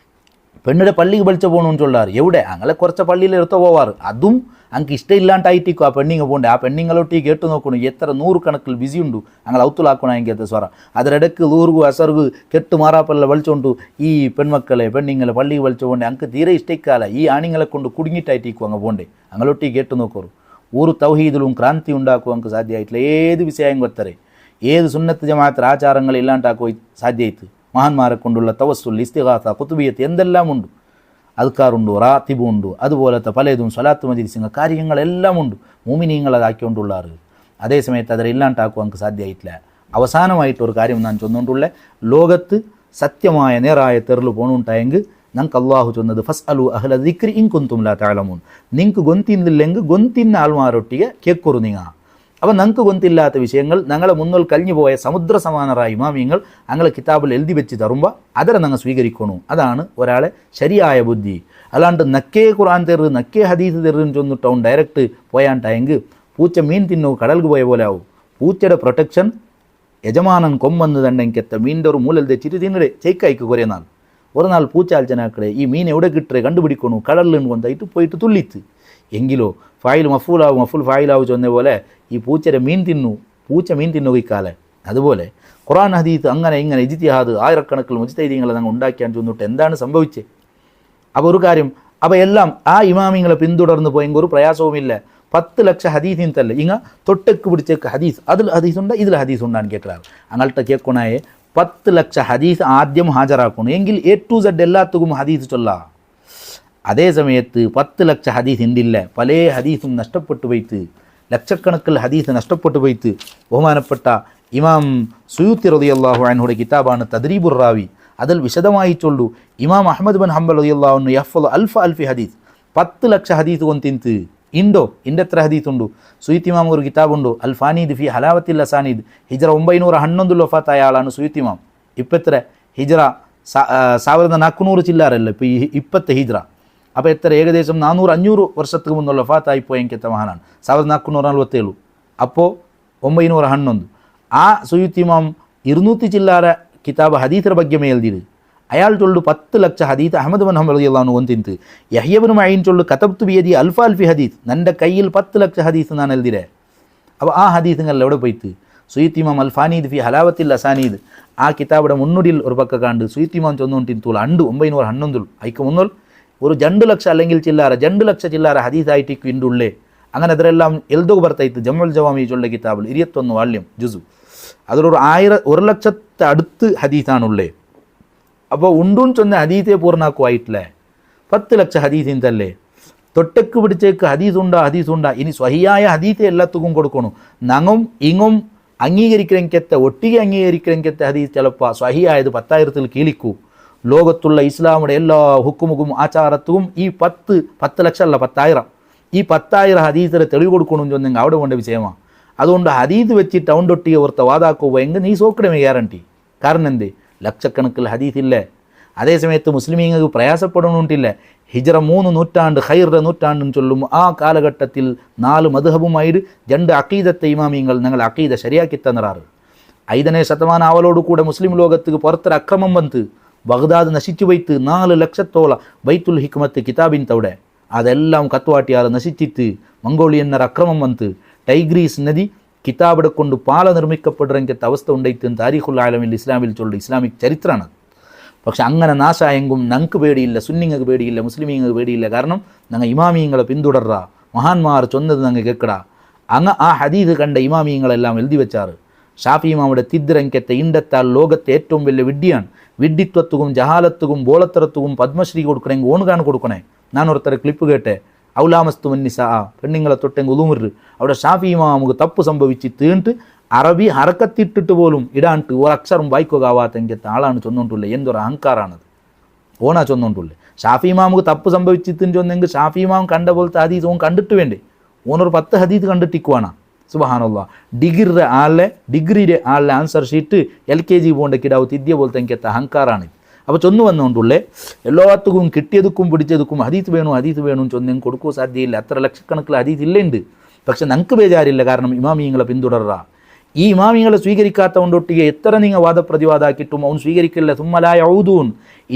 A: പെണ്ണിടെ പള്ളിക്ക് വലിച്ച പോകണമെന്ന് ചൊല്ലാറ് എവിടെ അങ്ങനെ കുറച്ച് പള്ളിയിൽ എടുത്ത് പോവാറ്. അതും അങ്ങക്ക് ഇഷ്ടമില്ലാണ്ടായിട്ടിക്കോ ആ പെണ്ണിങ്ങ പോകണ്ടേ. ആ പെണ്ണിങ്ങളൊട്ടി കേട്ടു നോക്കണു എത്ര 100 കണക്കിൽ ബിസി ഉണ്ടു അങ്ങനെ ഔത്തുലാക്കണം എങ്കിലത്തെ സ്വറ. അതിനിടയ്ക്ക് ലൂർഗു അസർഗു കെട്ട് മാറാപ്പല്ല വലിച്ചോണ്ടു ഈ പെൺമക്കളെ പെണ്ണിങ്ങളെ പള്ളിക്ക് വലിച്ചു പോകണ്ടേ. അങ്ങക്ക് തീരെ ഇഷ്ടക്കാല ഈ ആണിങ്ങളെ കൊണ്ട് കുടുങ്ങിയിട്ടായിട്ടിക്കോ അങ്ങ് പോകണ്ടേ. അങ്ങനൊട്ടി കേട്ടു നോക്കൂ. ഊರು തൗഹീദിലും ക്രാന്തി ഉണ്ടാക്കുക നമുക്ക് സാധ്യമായിട്ടില്ല. ഏത് വിഷയം ಗೊತ್ತರೆ ഏത് സുന്നത്ത് ജമാഅത്ത് ആചാരങ്ങൾ ഇല്ലാണ്ടാക്കോ സാധ്യമായിട്ട്. മഹാന്മാരെ കൊണ്ടുള്ള തവസ്സുൽ ഇസ്തിഗാസ കുതുബിയത്ത് എന്തെല്ലാം ഉണ്ട്. അദ്കാറുണ്ട്, റാത്തിബ് ഉണ്ട്, അതുപോലത്തെ പലതും സ്വലാത്ത് മജ്ലിസിങ്ങ കാര്യങ്ങളെല്ലാം ഉണ്ട്. മൂമിനീങ്ങൾ അതാക്കിക്കൊണ്ടുള്ളാറ്. അതേ സമയത്ത് അതിലില്ലാണ്ടാക്കുക നമുക്ക് സാധ്യമായിട്ടില്ല. അവസാനമായിട്ടൊരു കാര്യം ഞാൻ ചൊന്നുകൊണ്ടുള്ള ലോകത്ത് സത്യമായ നേരായ തെറിൽ പോകണുണ്ടായെങ്കിൽ ನಂಗೆ ಅಲ್ಲಾಹು ಚೊನ್ನದು ಫಸ್ ಅಲು ಅಹ್ಲ ದಿಕ್ರಿ ಇನ್ ಕುಂತುಮ್ ಲಾ ತಾಲಮೂನ್. ನಿಂಗೆ ಗೊಂತಿಂದಿല്ലെങ്കിൽ ಗೊಂತಿന്ന ആൾമാരൊട്ടിಗೆ കേൾക്കൊരു നിങ്ങൾ. അപ്പോൾ നമുക്ക് ഗൊന്തില്ലാത്ത വിഷയങ്ങൾ ഞങ്ങളെ മുന്നിൽ കഴിഞ്ഞു പോയ സമുദ്ര സമാനരായ ഇമാമിയങ്ങൾ ഞങ്ങളെ കിതാബിൽ എഴുതി വെച്ച് തരുമ്പോൾ അതിനെ ഞങ്ങൾ സ്വീകരിക്കണു. അതാണ് ഒരാളെ ശരിയായ ബുദ്ധി. അല്ലാണ്ട് നക്കേ ഖുർആൻ തെറ് നക്കേ ഹദീസ് തെറിന്ന് ചൊന്നിട്ട് അവൻ ഡയറക്റ്റ് പോയാണ്ടായെങ്കിൽ പൂച്ച മീൻ തിന്നു കടൽക്ക് പോയ പോലെ ആവും. പൂച്ചയുടെ പ്രൊട്ടക്ഷൻ യജമാനൻ കൊമ്പെന്ന് തണ്ടെങ്കിത്തെ മീനിൻ്റെ ഒരു മൂലൽ തെച്ചിട്ട് തിന്നടെ ചേക്കായിക്ക് കുറേ നാൾ. ഒരു നാൾ പൂച്ച ആൽച്ചനാക്കളെ ഈ മീൻ എവിടെ കിട്ടേ കണ്ടുപിടിക്കണു കടലിൽ കൊണ്ടായിട്ട് പോയിട്ട് തുള്ളിത്ത്. എങ്കിലോ ഫായിൽ മഫൂലാവും മഫൂൽ ഫായിലാവും ചൊന്ന പോലെ ഈ പൂച്ചയുടെ മീൻ തിന്നു പൂച്ച മീൻ തിന്നു വയ്ക്കാലെ. അതുപോലെ ഖുർആൻ ഹദീത്ത് അങ്ങനെ ഇങ്ങനെ ഇജ്തിഹാദ് ആയിരക്കണക്കിൽ മുജ്തഹിദീങ്ങളെ ഞങ്ങൾ ഉണ്ടാക്കിയാൻ ചൊന്നിട്ട് എന്താണ് സംഭവിച്ചത്? അപ്പോൾ ഒരു കാര്യം അപ്പോൾ എല്ലാം ആ ഇമാമിങ്ങളെ പിന്തുടർന്ന് പോയെങ്കിൽ ഒരു പ്രയാസവുമില്ല. 10 ലക്ഷം ഹദീസിൻ തല്ലേ ഇങ്ങ തൊട്ടക്ക് പിടിച്ചേക്ക് ഹദീസ് അതിൽ ഹദീസുണ്ട് ഇതിൽ ഹദീസുണ്ടാണ് കേൾക്കാറ്. അങ്ങനത്തെ കേൾക്കണേ 10 ലക്ഷം ഹദീസ് ആദ്യം ഹാജരാക്കണം എങ്കിൽ A to Z എല്ലാത്തും ഹദീസ് ചൊല്ല. അതേ സമയത്ത് 10 ലക്ഷം ഹദീസ് ഉണ്ടില്ല, പല ഹദീസും നഷ്ടപ്പെട്ടു പോയിട്ട് ലക്ഷക്കണക്കിൽ ഹദീസ് നഷ്ടപ്പെട്ടു പോയിട്ട്. ബഹുമാനപ്പെട്ട ഇമാം സുയൂത്തി റളിയല്ലാഹു അൻഹുയുടെ കിതാബാണ് തദ്രീബുർ റാവി. അതിൽ വിശദമായി ചൊല്ലു ഇമാം അഹ്മദ് ബിൻ ഹംബൽ റളിയല്ലാഹു അൻഹു യഹ്ഫദു അൽഫി ഹദീസ് 10 ലക്ഷം ഹദീസ് കൊന്തിന്ത് ഇണ്ടോ ഇൻ്റെ എത്ര ഹദീസ് ഉണ്ടു. സുയൂത്തി ഇമാം ഒരു കിതാബുണ്ടോ അൽ ഫാനീദ് ഫി ഹലാവത്തിൽ അസാനീദ്. ഹിജ്റ 911 വഫാത്തായ ആളാണ് സുയൂത്തി ഇമാം. ഇപ്പം എത്ര ഹിജ്റ 1400 ചില്ലാറല്ല ഇപ്പത്തെ ഹിജ്റ. അപ്പോൾ എത്ര ഏകദേശം 400-500 വർഷത്തിന് മുന്നുള്ള വഫാത്തായി പോയെങ്കിലത്തെ മഹാനാണ്. 1447. അപ്പോൾ 911. ആ സുയൂത്തി ഇമാം 200 ചില്ലാറ കിതാബ് ഹദീസിന്റെ ಬಗ್ಗೆ എഴുതിയത്. അയാൾ ചൊല്ലു 10 ലക്ഷം ഹദീസ് അഹ്മദ് ബിൻ ഹംബൽ റളിയല്ലാഹു അൻഹു കൊന്തിന്ത്. യഹ്യ ബിൻ മഈൻ ചൊല്ലു കതബ്തു ബിയദി അൽഫി ഹദീസ് എൻ്റെ കയ്യിൽ 10 ലക്ഷം ഹദീസ് ഞാൻ എഴുതിരേ. അപ്പോൾ ആ ഹദീസുകൾ എവിടെ പോയിട്ട് സുയൂത്തി ഇമാം അൽ ഫാനീദ് ഫി ഹലാവത്തിൽ അസാനീദ് ആ കിതാബിയുടെ മുന്നുടിയിൽ ഒരു പക്ക കണ്ട് സുയൂത്തി ഇമാം ചൊന്നുകൊണ്ടിരുത്തുള്ള 911 അയക്ക് മുന്നോൽ ഒരു 2 ലക്ഷം അല്ലെങ്കിൽ ചില്ലാറ 2 ലക്ഷം ചില്ലാറ ഹദീസായിട്ട് ഇണ്ടുള്ളേ. അങ്ങനെ അതിലെല്ലാം എൽദോ ബർത്തായിട്ട് ജമുൽ ജവാമി ചൊല്ല കിതാബിൽ 21 വാള്യം ജുസു അതിലൊരു 1 ലക്ഷത്തെ അടുത്ത് ഹദീസാണുള്ളേ. അപ്പോൾ ഉണ്ടും ചൊന്ന ഹദീസേ പൂർണ്ണാക്കുമായിട്ടില്ലേ. 10 ലക്ഷം ഹദീസിന്തല്ലേ തൊട്ടക്ക് പിടിച്ചേക്ക് ഹദീസുണ്ടാ ഇനി സ്വഹിയായ ഹദീസെ എല്ലാത്തുക്കും കൊടുക്കണം. നങ്ങും ഇങ്ങും അംഗീകരിക്കലെങ്കത്തെ ഒട്ടിಗೆ അംഗീകരിക്കലെങ്കത്തെ ഹദീസ് ചിലപ്പോൾ സ്വഹിയായത് 10,000 കീഴിക്കൂ. ലോകത്തുള്ള ഇസ്ലാമുടെ എല്ലാ ഹുക്കുമുക്കും ആചാരത്തും ഈ 10 ലക്ഷം അല്ല 10,000 ഈ 10,000 ഹദീസിനെ തെളിവ് കൊടുക്കണമെന്ന് ചൊന്നെങ്കിൽ അവിടെ വേണ്ട വിഷയമാണ്. അതുകൊണ്ട് ഹദീസ് വെച്ചിട്ട് അവണ്ടൊട്ടിയെ ഓർത്ത വാതാക്കുമ്പോൾ എങ്കിൽ നീ സോക്കടമേ ഗ്യാരണ്ടി. കാരണം എന്തേ ലക്ഷക്കണക്കിൽ ഹദീസില്ലേ. അതേസമയത്ത് മുസ്ലിമീങ്ങൾക്ക് പ്രയാസപ്പെടണമെന്നില്ല. ഹിജ്റ 3 നൂറ്റാണ്ട് ഖൈറിൻ്റെ നൂറ്റാണ്ടെന്ന് ചൊല്ലും ആ കാലഘട്ടത്തിൽ 4 മദ്ഹബുമായിട്ട് 2 അഖീദത്തെ ഇമാമിങ്ങൾ ഞങ്ങൾ അഖീദ ശരിയാക്കി തന്നറാറ്. 5ನೇ ശതമാനം ആവലോട് കൂടെ മുസ്ലിം ലോകത്ത് പുറത്തൊരു അക്രമം വന്ന് ബഗ്ദാദ് നശിച്ചു പോയിട്ട് 4 ലക്ഷത്തോളം ബൈത്തുൽ ഹിക്മത്ത് കിതാബിൻ തവിടെ അതെല്ലാം കത്തുവാട്ടിയാൽ നശിച്ചിട്ട് മംഗോളിയന്നർ അക്രമം വന്ന് ടൈഗ്രീസ് നദി കിതാബിടെ കൊണ്ട് പാല നിർമ്മിക്കപ്പെടുന്ന അവസ്ഥ ഉണ്ടായിട്ട് താരീഖുൽ ആലമിൽ ഇസ്ലാമിൽ ചൊല്ലു ഇസ്ലാമിക് ചരിത്രമാണ്. പക്ഷെ അങ്ങനെ നാശായെങ്കും ഞങ്ങൾക്ക് പേടിയില്ല, സുന്നിങ്ങൾക്ക് പേടിയില്ല, മുസ്ലിമീങ്ങൾക്ക് പേടിയില്ല. കാരണം ഞങ്ങൾ ഇമാമിയങ്ങളെ പിന്തുടർറ മഹാന്മാർ ചൊന്നത് ഞങ്ങൾ കേൾക്കട. അങ്ങ് ആ ഹദീസ് കണ്ട ഇമാമിയങ്ങളെല്ലാം എഴുതി വെച്ചാറ്. ഷാഫി ഇമാമുടെ തിദ്രങ്കത്തെ ഇണ്ടത്താൽ ലോകത്തെ ഏറ്റവും വലിയ വിഡ്ഢിയാണ്. വിഡ്ഢിത്വത്തും ജഹാലത്തും ബോളത്തരത്തും പത്മശ്രീ കൊടുക്കണമെങ്കിൽ ഓണുകാണ് കൊടുക്കണേ. ഞാനൊരുത്തരെ ക്ലിപ്പ് കേട്ടെ ഔലാമസ്തു മന്നിസ പെണ്ണുങ്ങളെ തൊട്ടെങ്കിൽ ഉദുമുറ് അവിടെ ഷാഫി ഇമാമുക്ക് തപ്പ് സംഭവിച്ച് തീണ്ടിട്ട് അറബി ഹറക്കത്തിട്ടിട്ട് പോലും ഇടാണ്ട് ഒരു അക്ഷരം വായിക്കുകയാവാത്തെങ്കത്തെ ആളാണ് ചൊന്നുകൊണ്ടുള്ളത്. എന്തൊരു അഹങ്കാരാണത് ഓണാ ചൊന്നുകൊണ്ടുള്ളത്. ഷാഫി ഇമാമുക്ക് തപ്പ് സംഭവിച്ചിട്ട് ചൊന്നെങ്കിൽ ഷാഫി ഇമാം കണ്ട പോലത്തെ ഹദീസ് ഓൻ കണ്ടിട്ട് വേണ്ടേ. ഓനൊരു 10 ഹദീസ് കണ്ടിട്ടിക്കുവാണ്. സുബ്ഹാനല്ലാഹ്. ഡിഗ്രിയുടെ ആളിലെ ആൻസർ ഷീറ്റ് LKG പോകേണ്ട കിടാവ് തിദ്യ പോലത്തെ എനിക്കത്തെ അഹങ്കാരാണ്. അപ്പോൾ ചൊന്നു വന്നുകൊണ്ടുള്ളേ എല്ലാത്തുക്കും കിട്ടിയതുക്കും പിടിച്ചതുക്കും ഹദീസ് വേണം ചൊന്നും കൊടുക്കുക സാധ്യയില്ല. അത്ര ലക്ഷക്കണക്കിൽ ഹദീസ് ഇല്ലുണ്ട്. പക്ഷെ നമുക്ക് ബേജാറില്ല, കാരണം ഇമാമിയങ്ങളെ പിന്തുടർറ. ഈ ഇമാമിയങ്ങളെ സ്വീകരിക്കാത്ത കൊണ്ടൊട്ടിಗೆ എത്ര നിങ്ങൾ വാദപ്രതിവാദാക്കിയിട്ടും അവൻ സ്വീകരിക്കില്ല. സുമ്മലായ ഔദൂൻ,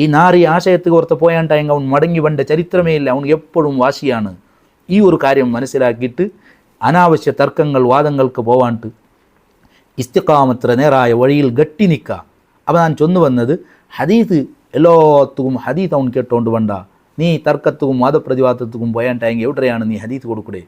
A: ഈ നാറി ആശയത്തിൽ ഓർത്ത് പോയാണ്ടായെങ്കിൽ അവൻ മടങ്ങി വണ്ട ചരിത്രമേ ഇല്ല. അവൻ എപ്പോഴും വാശിയാണ്. ഈ ഒരു കാര്യം മനസ്സിലാക്കിയിട്ട് അനാവശ്യ തർക്കങ്ങൾ വാദങ്ങൾക്ക് പോവാണ്ട് ഇസ്തിഖാമത്ര നേരായ വഴിയിൽ ഗട്ടി നിൽക്കുക. അപ്പോൾ ഞാൻ ചൊന്നു വന്നത് ഹദീസ് എല്ലാത്തുക്കും ഹദീസ് അവൻ കേട്ടോണ്ട് വേണ്ട. നീ തർക്കത്തുക്കും വാദപ്രതിവാദത്തുക്കും പോയാണ്ടായെങ്കിൽ എവിടെയാണ് നീ ഹദീസ് കൊടുക്കൂടെ?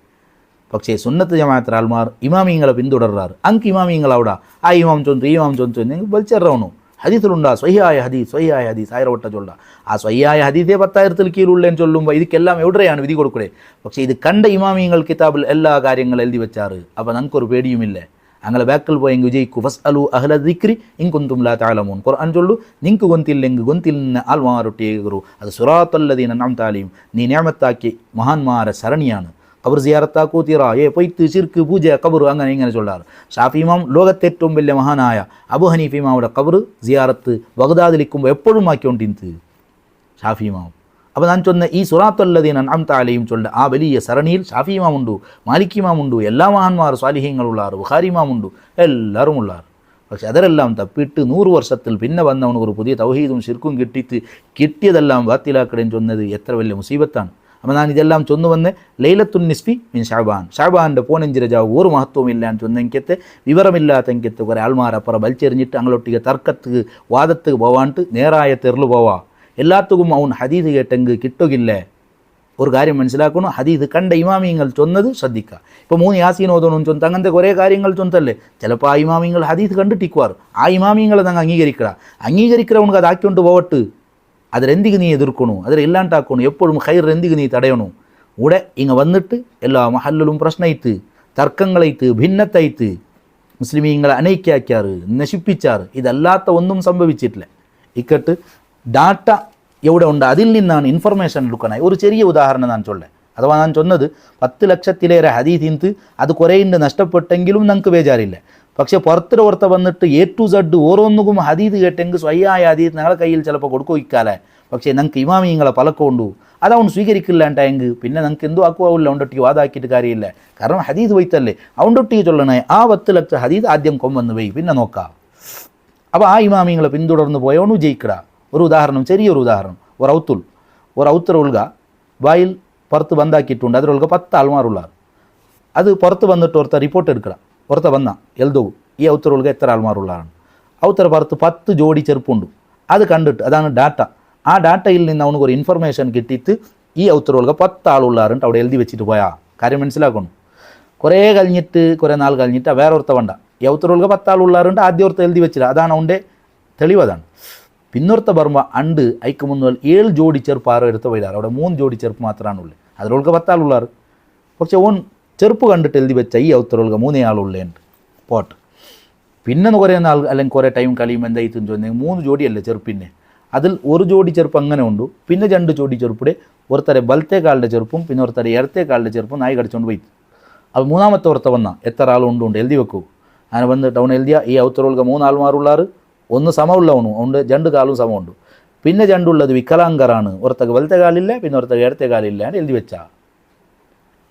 A: പക്ഷേ സുന്നത്ത് ജമാഅത്ത് ആൾമാർ ഇമാമിങ്ങളെ പിന്തുടരാറ്. അങ്ക് ഇമാമിങ്ങൾ അവിടെ ആ ഇമാം ചൊന്നു വലിച്ചെറണു. ഹദീസിലുണ്ടാ സ്വഹിയായ ഹദീസ് ആയിരവട്ട ചൊല്ല. ആ സ്വഹിയായ ഹദീസേ 10,000 കീഴുള്ളേന്ന് ചൊല്ലുമ്പോൾ ഇതിക്കെല്ലാം എവിടെയാണ് വിധി കൊടുക്കൂടെ? പക്ഷേ ഇത് കണ്ട ഇമാമിങ്ങൾ കിതാബിൽ എല്ലാ കാര്യങ്ങളും എഴുതി വെച്ചാറ്. അപ്പോൾ നമുക്കൊരു പേടിയുമില്ലേ. അങ്ങനെ ബാക്കിൽ പോയെങ്കിൽ വിജയിക്കൂ. ഫസ്അലു അഹ്ല ദിക്രി ഇൻ കുന്തും ലാ തഅലമൂൻ. ഖുർആൻ ചൊല്ലു, നിങ്ങൾക്ക് ഗൊന്തില്ലെങ്കിൽ ഗൊന്തിലിന് ആൽമാരൊട്ടിയേകു. അത് സിറാത്തല്ലദീന അൻഅംത അലൈഹിം, നീ നിഅമത്താക്കി മഹാന്മാരെ സരണിയാണ്. ഖബർ സിയാറത്താക്കൂ തീറ പൊയ്ത്ത് ശിർക്ക് പൂജ ഖബർ അങ്ങനെ ഇങ്ങനെ ചൊല്ലാറ്. ഷാഫി ഇമാം ലോകത്തെ ഏറ്റവും വലിയ മഹാനായ അബു ഹനീഫ് ഇമാമുടെ ഖബർ സിയാറത്ത് ബഗ്ദാദിലിരിക്കുമ്പോൾ എപ്പോഴും ആക്കിക്കൊണ്ടിരുന്നത് ഷാഫി ഇമാം. അപ്പോൾ ഞാൻ ചൊന്ന ഈ സിറാത്തല്ലദീന അൻഅംത അലൈഹിം ചൊല്ല ആ വലിയ സരണിയിൽ ഷാഫി ഇമാമുണ്ട്, മാലിക് ഇമാമുണ്ട്, എല്ലാ മഹാന്മാർ സ്വാലിഹീങ്ങളുള്ളാറ്, ബുഖാരി ഇമാമുണ്ട്, എല്ലാവരും ഉള്ളാറ്. പക്ഷെ അതിലെല്ലാം തപ്പിയിട്ട് 100 വർഷത്തിൽ പിന്നെ വന്നവന് ഒരു പുതിയ തൗഹീദും ശിർക്കും കിട്ടിയതെല്ലാം ബാത്തിലാക്കടേന്ന് ചൊന്നത് എത്ര വലിയ മുസീബത്താണ്. അപ്പോൾ ഞാൻ ഇതെല്ലാം ചൊന്നു വന്ന് ലൈലത്തുൻ നിസ്ഫി മിൻ ഷാബാൻ്റെ 15 രജാവ് ഒരു മഹത്വവും ഇല്ലാന്ന് ചൊന്നെങ്കത്തെ വിവരമില്ലാത്ത എങ്കത്തെ കുറേ ആൾമാരപ്പുറം വലിച്ചെറിഞ്ഞിട്ട് അങ്ങോട്ടേക്ക് തർക്കത്ത് വാദത്ത് പോവാണ്ട് നേരായ തെറില് പോവാ. എല്ലാത്തുക്കും അവൻ ഹദീസ് കേട്ടെങ്കിൽ കിട്ടുകില്ലേ? ഒരു കാര്യം മനസ്സിലാക്കണം, ഹദീസ് കണ്ട ഇമാമിങ്ങൾ ചൊന്നത് ശ്രദ്ധിക്കുക. ഇപ്പോൾ 3 യാസീൻ ഓതണം ചൊന്ത് അങ്ങനത്തെ കുറേ കാര്യങ്ങൾ ചൊന്തല്ലേ. ചിലപ്പോൾ ആ ഇമാമിങ്ങൾ ഹദീസ് കണ്ടിട്ടിക്കുവാർ. ആ ഇമാമിങ്ങളെ ഞങ്ങൾ അംഗീകരിക്കണവനക്ക് അതാക്കിക്കൊണ്ട് പോവട്ട്. അതിലെന്തിക്ക് നീ എതിർക്കണു, അതിൽ ഇല്ലാണ്ടാക്കണു, എപ്പോഴും ഹൈർ എന്തിക്ക് നീ തടയണു. ഇവിടെ ഇങ്ങ വന്നിട്ട് എല്ലാ മഹല്ലിലും പ്രശ്നമായിട്ട് തർക്കങ്ങളായിട്ട് ഭിന്നത്തായിട്ട് മുസ്ലിമീങ്ങളെ അനൈക്യാക്കാറ് നശിപ്പിച്ചാറ്. ഇതല്ലാത്ത ഒന്നും സംഭവിച്ചിട്ടില്ല. ഇക്കട്ട് ഡാറ്റ എവിടെ ഉണ്ട് അതിൽ നിന്നാണ് ഇൻഫർമേഷൻ എടുക്കണേ. ഒരു ചെറിയ ഉദാഹരണം ഞാൻ ചൊല്ലേ. അഥവാ ഞാൻ ചൊന്നത് 10 ലക്ഷത്തിലേറെ ഹദീസ് അത് കുറേ നഷ്ടപ്പെട്ടെങ്കിലും നമുക്ക് ബേജാറില്ല. പക്ഷേ പുറത്ത് വന്നിട്ട് A to Z ഓരോന്നും ഹദീസ് കേട്ടെങ്കിൽ സ്വയ്യായ ഹദീസ് ഞങ്ങളെ കയ്യിൽ ചിലപ്പോൾ കൊടുക്കുവിക്കാലേ. പക്ഷേ ഞങ്ങൾക്ക് ഇമാമിങ്ങളെ പലക്കമുണ്ടു, അതവൻ സ്വീകരിക്കില്ലാണ്ടായെങ്കിൽ പിന്നെ ഞങ്ങൾക്ക് എന്തോ ആക്കുവാവില്ല. അവൻ്റെ വാദാക്കിയിട്ട് കാര്യമില്ല. കാരണം ഹദീസ് വൈത്തല്ലേ അവൻ്റെ ചൊല്ലണേ. ആ 10 ലക്ഷം ഹദീസ് ആദ്യം കൊമ്പന്ന് പോയി പിന്നെ നോക്കാം. അപ്പോൾ ആ ഇമാമിങ്ങളെ പിന്തുടർന്ന് പോയവനു ജയിക്കടാ. ഒരു ഉദാഹരണം, ചെറിയൊരു ഉദാഹരണം. ഒരു ഔത്തർ ഉൾക വായിൽ പുറത്ത് ബന്ധാക്കിയിട്ടുണ്ട്. അതിലുൾക 10 ആൾമാരുള്ളാർ. അത് പുറത്ത് വന്നിട്ട് ഓർത്ത റിപ്പോർട്ട് എടുക്കണം. പുറത്ത് വന്ന എൽദവും ഈ ഔത്തർ ഉൾക എത്ര ആൾമാരുള്ളതാണ്. ഔത്തർ പുറത്ത് 10 ജോഡി ചെറുപ്പുണ്ട്. അത് കണ്ടിട്ട് അതാണ് ഡാറ്റ. ആ ഡാറ്റയിൽ നിന്ന് അവനക്ക് ഒരു ഇൻഫർമേഷൻ കിട്ടിയിട്ട് ഈ ഔത്തർ ഉൾക 10 ആളുള്ളാറുണ്ട് അവിടെ എഴുതി വെച്ചിട്ട് പോയാ കാര്യം മനസ്സിലാക്കണം. കുറേ നാൾ കഴിഞ്ഞിട്ട് വേറെ ഓർത്ത വേണ്ട. ഈ ഔത്തർ ഉൾക 10 ആളുള്ളാറുണ്ട്. ആദ്യം ഓർത്ത് എഴുതി വെച്ചില്ല. അതാണ് അവൻ്റെ തെളിവതാണ്. പിന്നോർത്ത പറമ്പ അണ്ട് അയക്ക് 7 ജോഡി ചെറുപ്പ് ആരോ എടുത്ത് പോയില്ലാറ്. അവിടെ 3 ജോഡി ചെറുപ്പ് മാത്രമാണ് ഉള്ളത്. അതിലുള്ള 10 ആളുള്ളാറ്. പക്ഷെ ഓൻ ചെറുപ്പ് കണ്ടിട്ട് എഴുതി വെച്ച ഈ ഔത്തറുള്ള 3 ആളുള്ളേണ്ട് പോട്ട്. പിന്നെ കുറേ നാൾ അല്ലെങ്കിൽ കുറേ ടൈം കഴിയുമ്പോൾ എന്തായിട്ടെന്ന് ചോദിച്ചെങ്കിൽ 3 ജോഡിയല്ലേ ചെറുപ്പിന്നെ. അതിൽ 1 ജോഡി ചെറുപ്പ് അങ്ങനെ ഉണ്ട്. പിന്നെ 2 ജോഡി ചെറുപ്പിടെ ഒരുത്തരെ ബലത്തേക്കാളുടെ ചെറുപ്പും പിന്നെ ഒരുത്തരെ ഇടത്തേക്കാളുടെ ചെറുപ്പും നായി കടിച്ചുകൊണ്ട് പോയി. അപ്പോൾ മൂന്നാമത്തെ ഓർത്ത വന്ന എത്ര ആളുണ്ട് എഴുതി വെക്കൂ. അങ്ങനെ വന്നിട്ട് അവൻ എഴുതിയ ഈ ഔത്തറുള്ള 3 ആൾമാരുള്ളാറ്. ഒന്ന് സമമുള്ളവനും ഉണ്ട്, 2 കാലും സമമുണ്ട്. പിന്നെ 2 ഉള്ളത് വികലാംഗറാണ്. ഒരുത്തക്ക് വലത്തെ കാലില്ല, പിന്നെ ഒരുത്തക്ക് ഇടത്തെ കാലില്ല എന്ന് എഴുതി വെച്ചാ.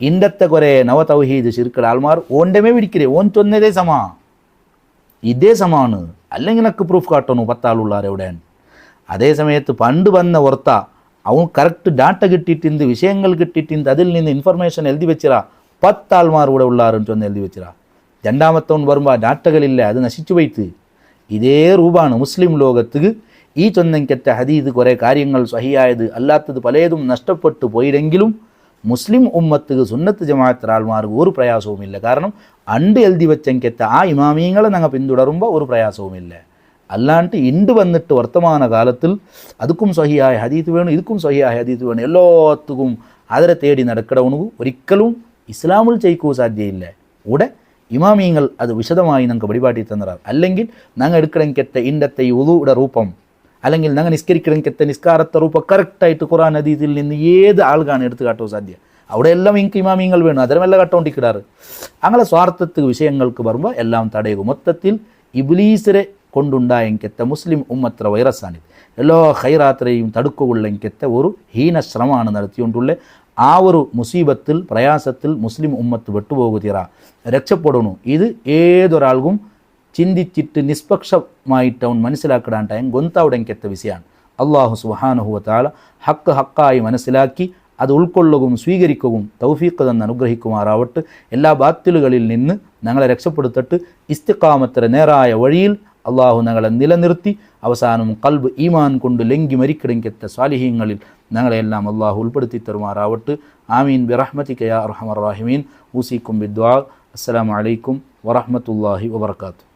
A: ഇന്നത്തെ കുറേ നവ തൗഹീദ് ശിർക്കുടെ ആൾമാർ ഓൻ്റെമേ പിടിക്കരേ. ഓൻ ചൊന്നതേ ഇതേ സമാണ്. അല്ലെങ്കിൽ എനിക്ക് പ്രൂഫ് കാട്ടണു 10 ആളുള്ളാർ എവിടെയാണ്. അതേ സമയത്ത് പണ്ട് വന്ന ഓർത്ത അവൻ കറക്റ്റ് ഡാറ്റ കിട്ടിയിട്ടുണ്ട്, വിഷയങ്ങൾ കിട്ടിയിട്ടുണ്ട്, അതിൽ നിന്ന് ഇൻഫർമേഷൻ എഴുതി വെച്ചിരാ. 10 ആൾമാർ ഇവിടെ ഉള്ളാറും ചൊന്ന് എഴുതി വെച്ചിരാ. രണ്ടാമത്തവൻ വരുമ്പോൾ ആ ഡാറ്റകളില്ല, അത് നശിച്ചു പോയിട്ട്. ഇതേ രൂപമാണ് മുസ്ലിം ലോകത്ത് ഈ ചൊന്നെങ്കറ്റ ഹദീദ് കുറേ കാര്യങ്ങൾ സ്വഹിയായത് അല്ലാത്തത് പലതും നഷ്ടപ്പെട്ടു പോയില്ലെങ്കിലും മുസ്ലിം ഉമ്മത്ത് സുന്നത്ത് ജമാഅത്ത് ആൾമാർക്ക് ഒരു പ്രയാസവുമില്ല. കാരണം അണ്ട് എഴുതി വെച്ചെങ്കറ്റ ആ ഇമാമിയങ്ങളെ ഞങ്ങൾ പിന്തുടരുമ്പോൾ ഒരു പ്രയാസവുമില്ല. അല്ലാണ്ട് ഇണ്ട് വന്നിട്ട് വർത്തമാന കാലത്തിൽ അതുക്കും സ്വഹിയായ ഹദീത്ത് വേണം, ഇതുക്കും സ്വഹിയായ ഹദീത്ത് വേണം, എല്ലാത്തുക്കും അതിരെ തേടി നടക്കണവനു ഒരിക്കലും ഇസ്ലാമിൽ ചെയ്യിക്കുക സാധ്യയില്ല. ഇവിടെ ഇമാമിയങ്ങൾ അത് വിശദമായി ഞങ്ങൾക്ക് വഴിപാട്ടി തന്നറാർ. അല്ലെങ്കിൽ ഞങ്ങൾ എടുക്കണമെങ്കത്തെ ഇണ്ടത്തെ ഉളുടെ രൂപം അല്ലെങ്കിൽ ഞങ്ങൾ നിസ്കരിക്കണമെങ്കത്തെ നിസ്കാരത്തെ രൂപം കറക്റ്റായിട്ട് ഖുർആൻ ഹദീസിൽ നിന്ന് ഏത് ആൾക്കാണ് എടുത്തു കാട്ടുക സാധ്യം. അവിടെയെല്ലാം എനിക്ക് ഇമാമിങ്ങൾ വേണം, അതിനെല്ലാം കട്ടോണ്ടിക്കിടാറ്. അങ്ങനെ സ്വാർത്ഥത്തിക്ക് വിഷയങ്ങൾക്ക് വരുമ്പോൾ എല്ലാം തടയുക. മൊത്തത്തിൽ ഇബ്ലീസിനെ കൊണ്ടുണ്ടായെങ്കെത്ത മുസ്ലിം ഉമ്മത്ര വൈറസാണിത്. എല്ലാ ഹൈറാത്രയും തടുക്കുകൊള്ളെങ്കെത്ത ഒരു ഹീന ശ്രമമാണ് നടത്തിക്കൊണ്ടുള്ള ആ ഒരു മുസീബത്തിൽ പ്രയാസത്തിൽ മുസ്ലിം ഉമ്മത്ത് വിട്ടുപോകുതീറ രക്ഷപ്പെടണു. ഇത് ഏതൊരാൾക്കും ചിന്തിച്ചിട്ട് നിഷ്പക്ഷമായിട്ട് അവൻ മനസ്സിലാക്കിടാണ്ടായ ഗൊന്തവിടെങ്കെത്ത വിഷയമാണ്. അള്ളാഹു സുബ്ഹാനഹു വ തആല ഹക്ക് ഹക്കായി മനസ്സിലാക്കി അത് ഉൾക്കൊള്ളുകയും സ്വീകരിക്കുകയും തൗഫീഖ് തന്ന് അനുഗ്രഹിക്കുമാറാവട്ടെ. എല്ലാ ബാത്തിലുകളിൽ നിന്ന് ഞങ്ങളെ രക്ഷപ്പെടുത്തിട്ട് ഇസ്തിഖാമത്തിൻ്റെ നേരായ വഴിയിൽ അള്ളാഹു ഞങ്ങളെ നിലനിർത്തി അവസാനം ഖൽബ് ഈമാൻ കൊണ്ട് ലംഘി മരിക്കിടങ്കെത്ത സ്വാലിഹീങ്ങളിൽ ഞങ്ങളെല്ലാം അള്ളാഹു ഉൾപ്പെടുത്തി തരുമാറാവട്ടെ. ആമീൻ ബിറഹ്മതിക യാ അർഹമർ റഹീമീൻ. ഊസിക്കും ബിദ്ദുആ. അസ്സലാമു അലൈക്കും വറഹ്മത്തുള്ളാഹി വബറകാതുഹു.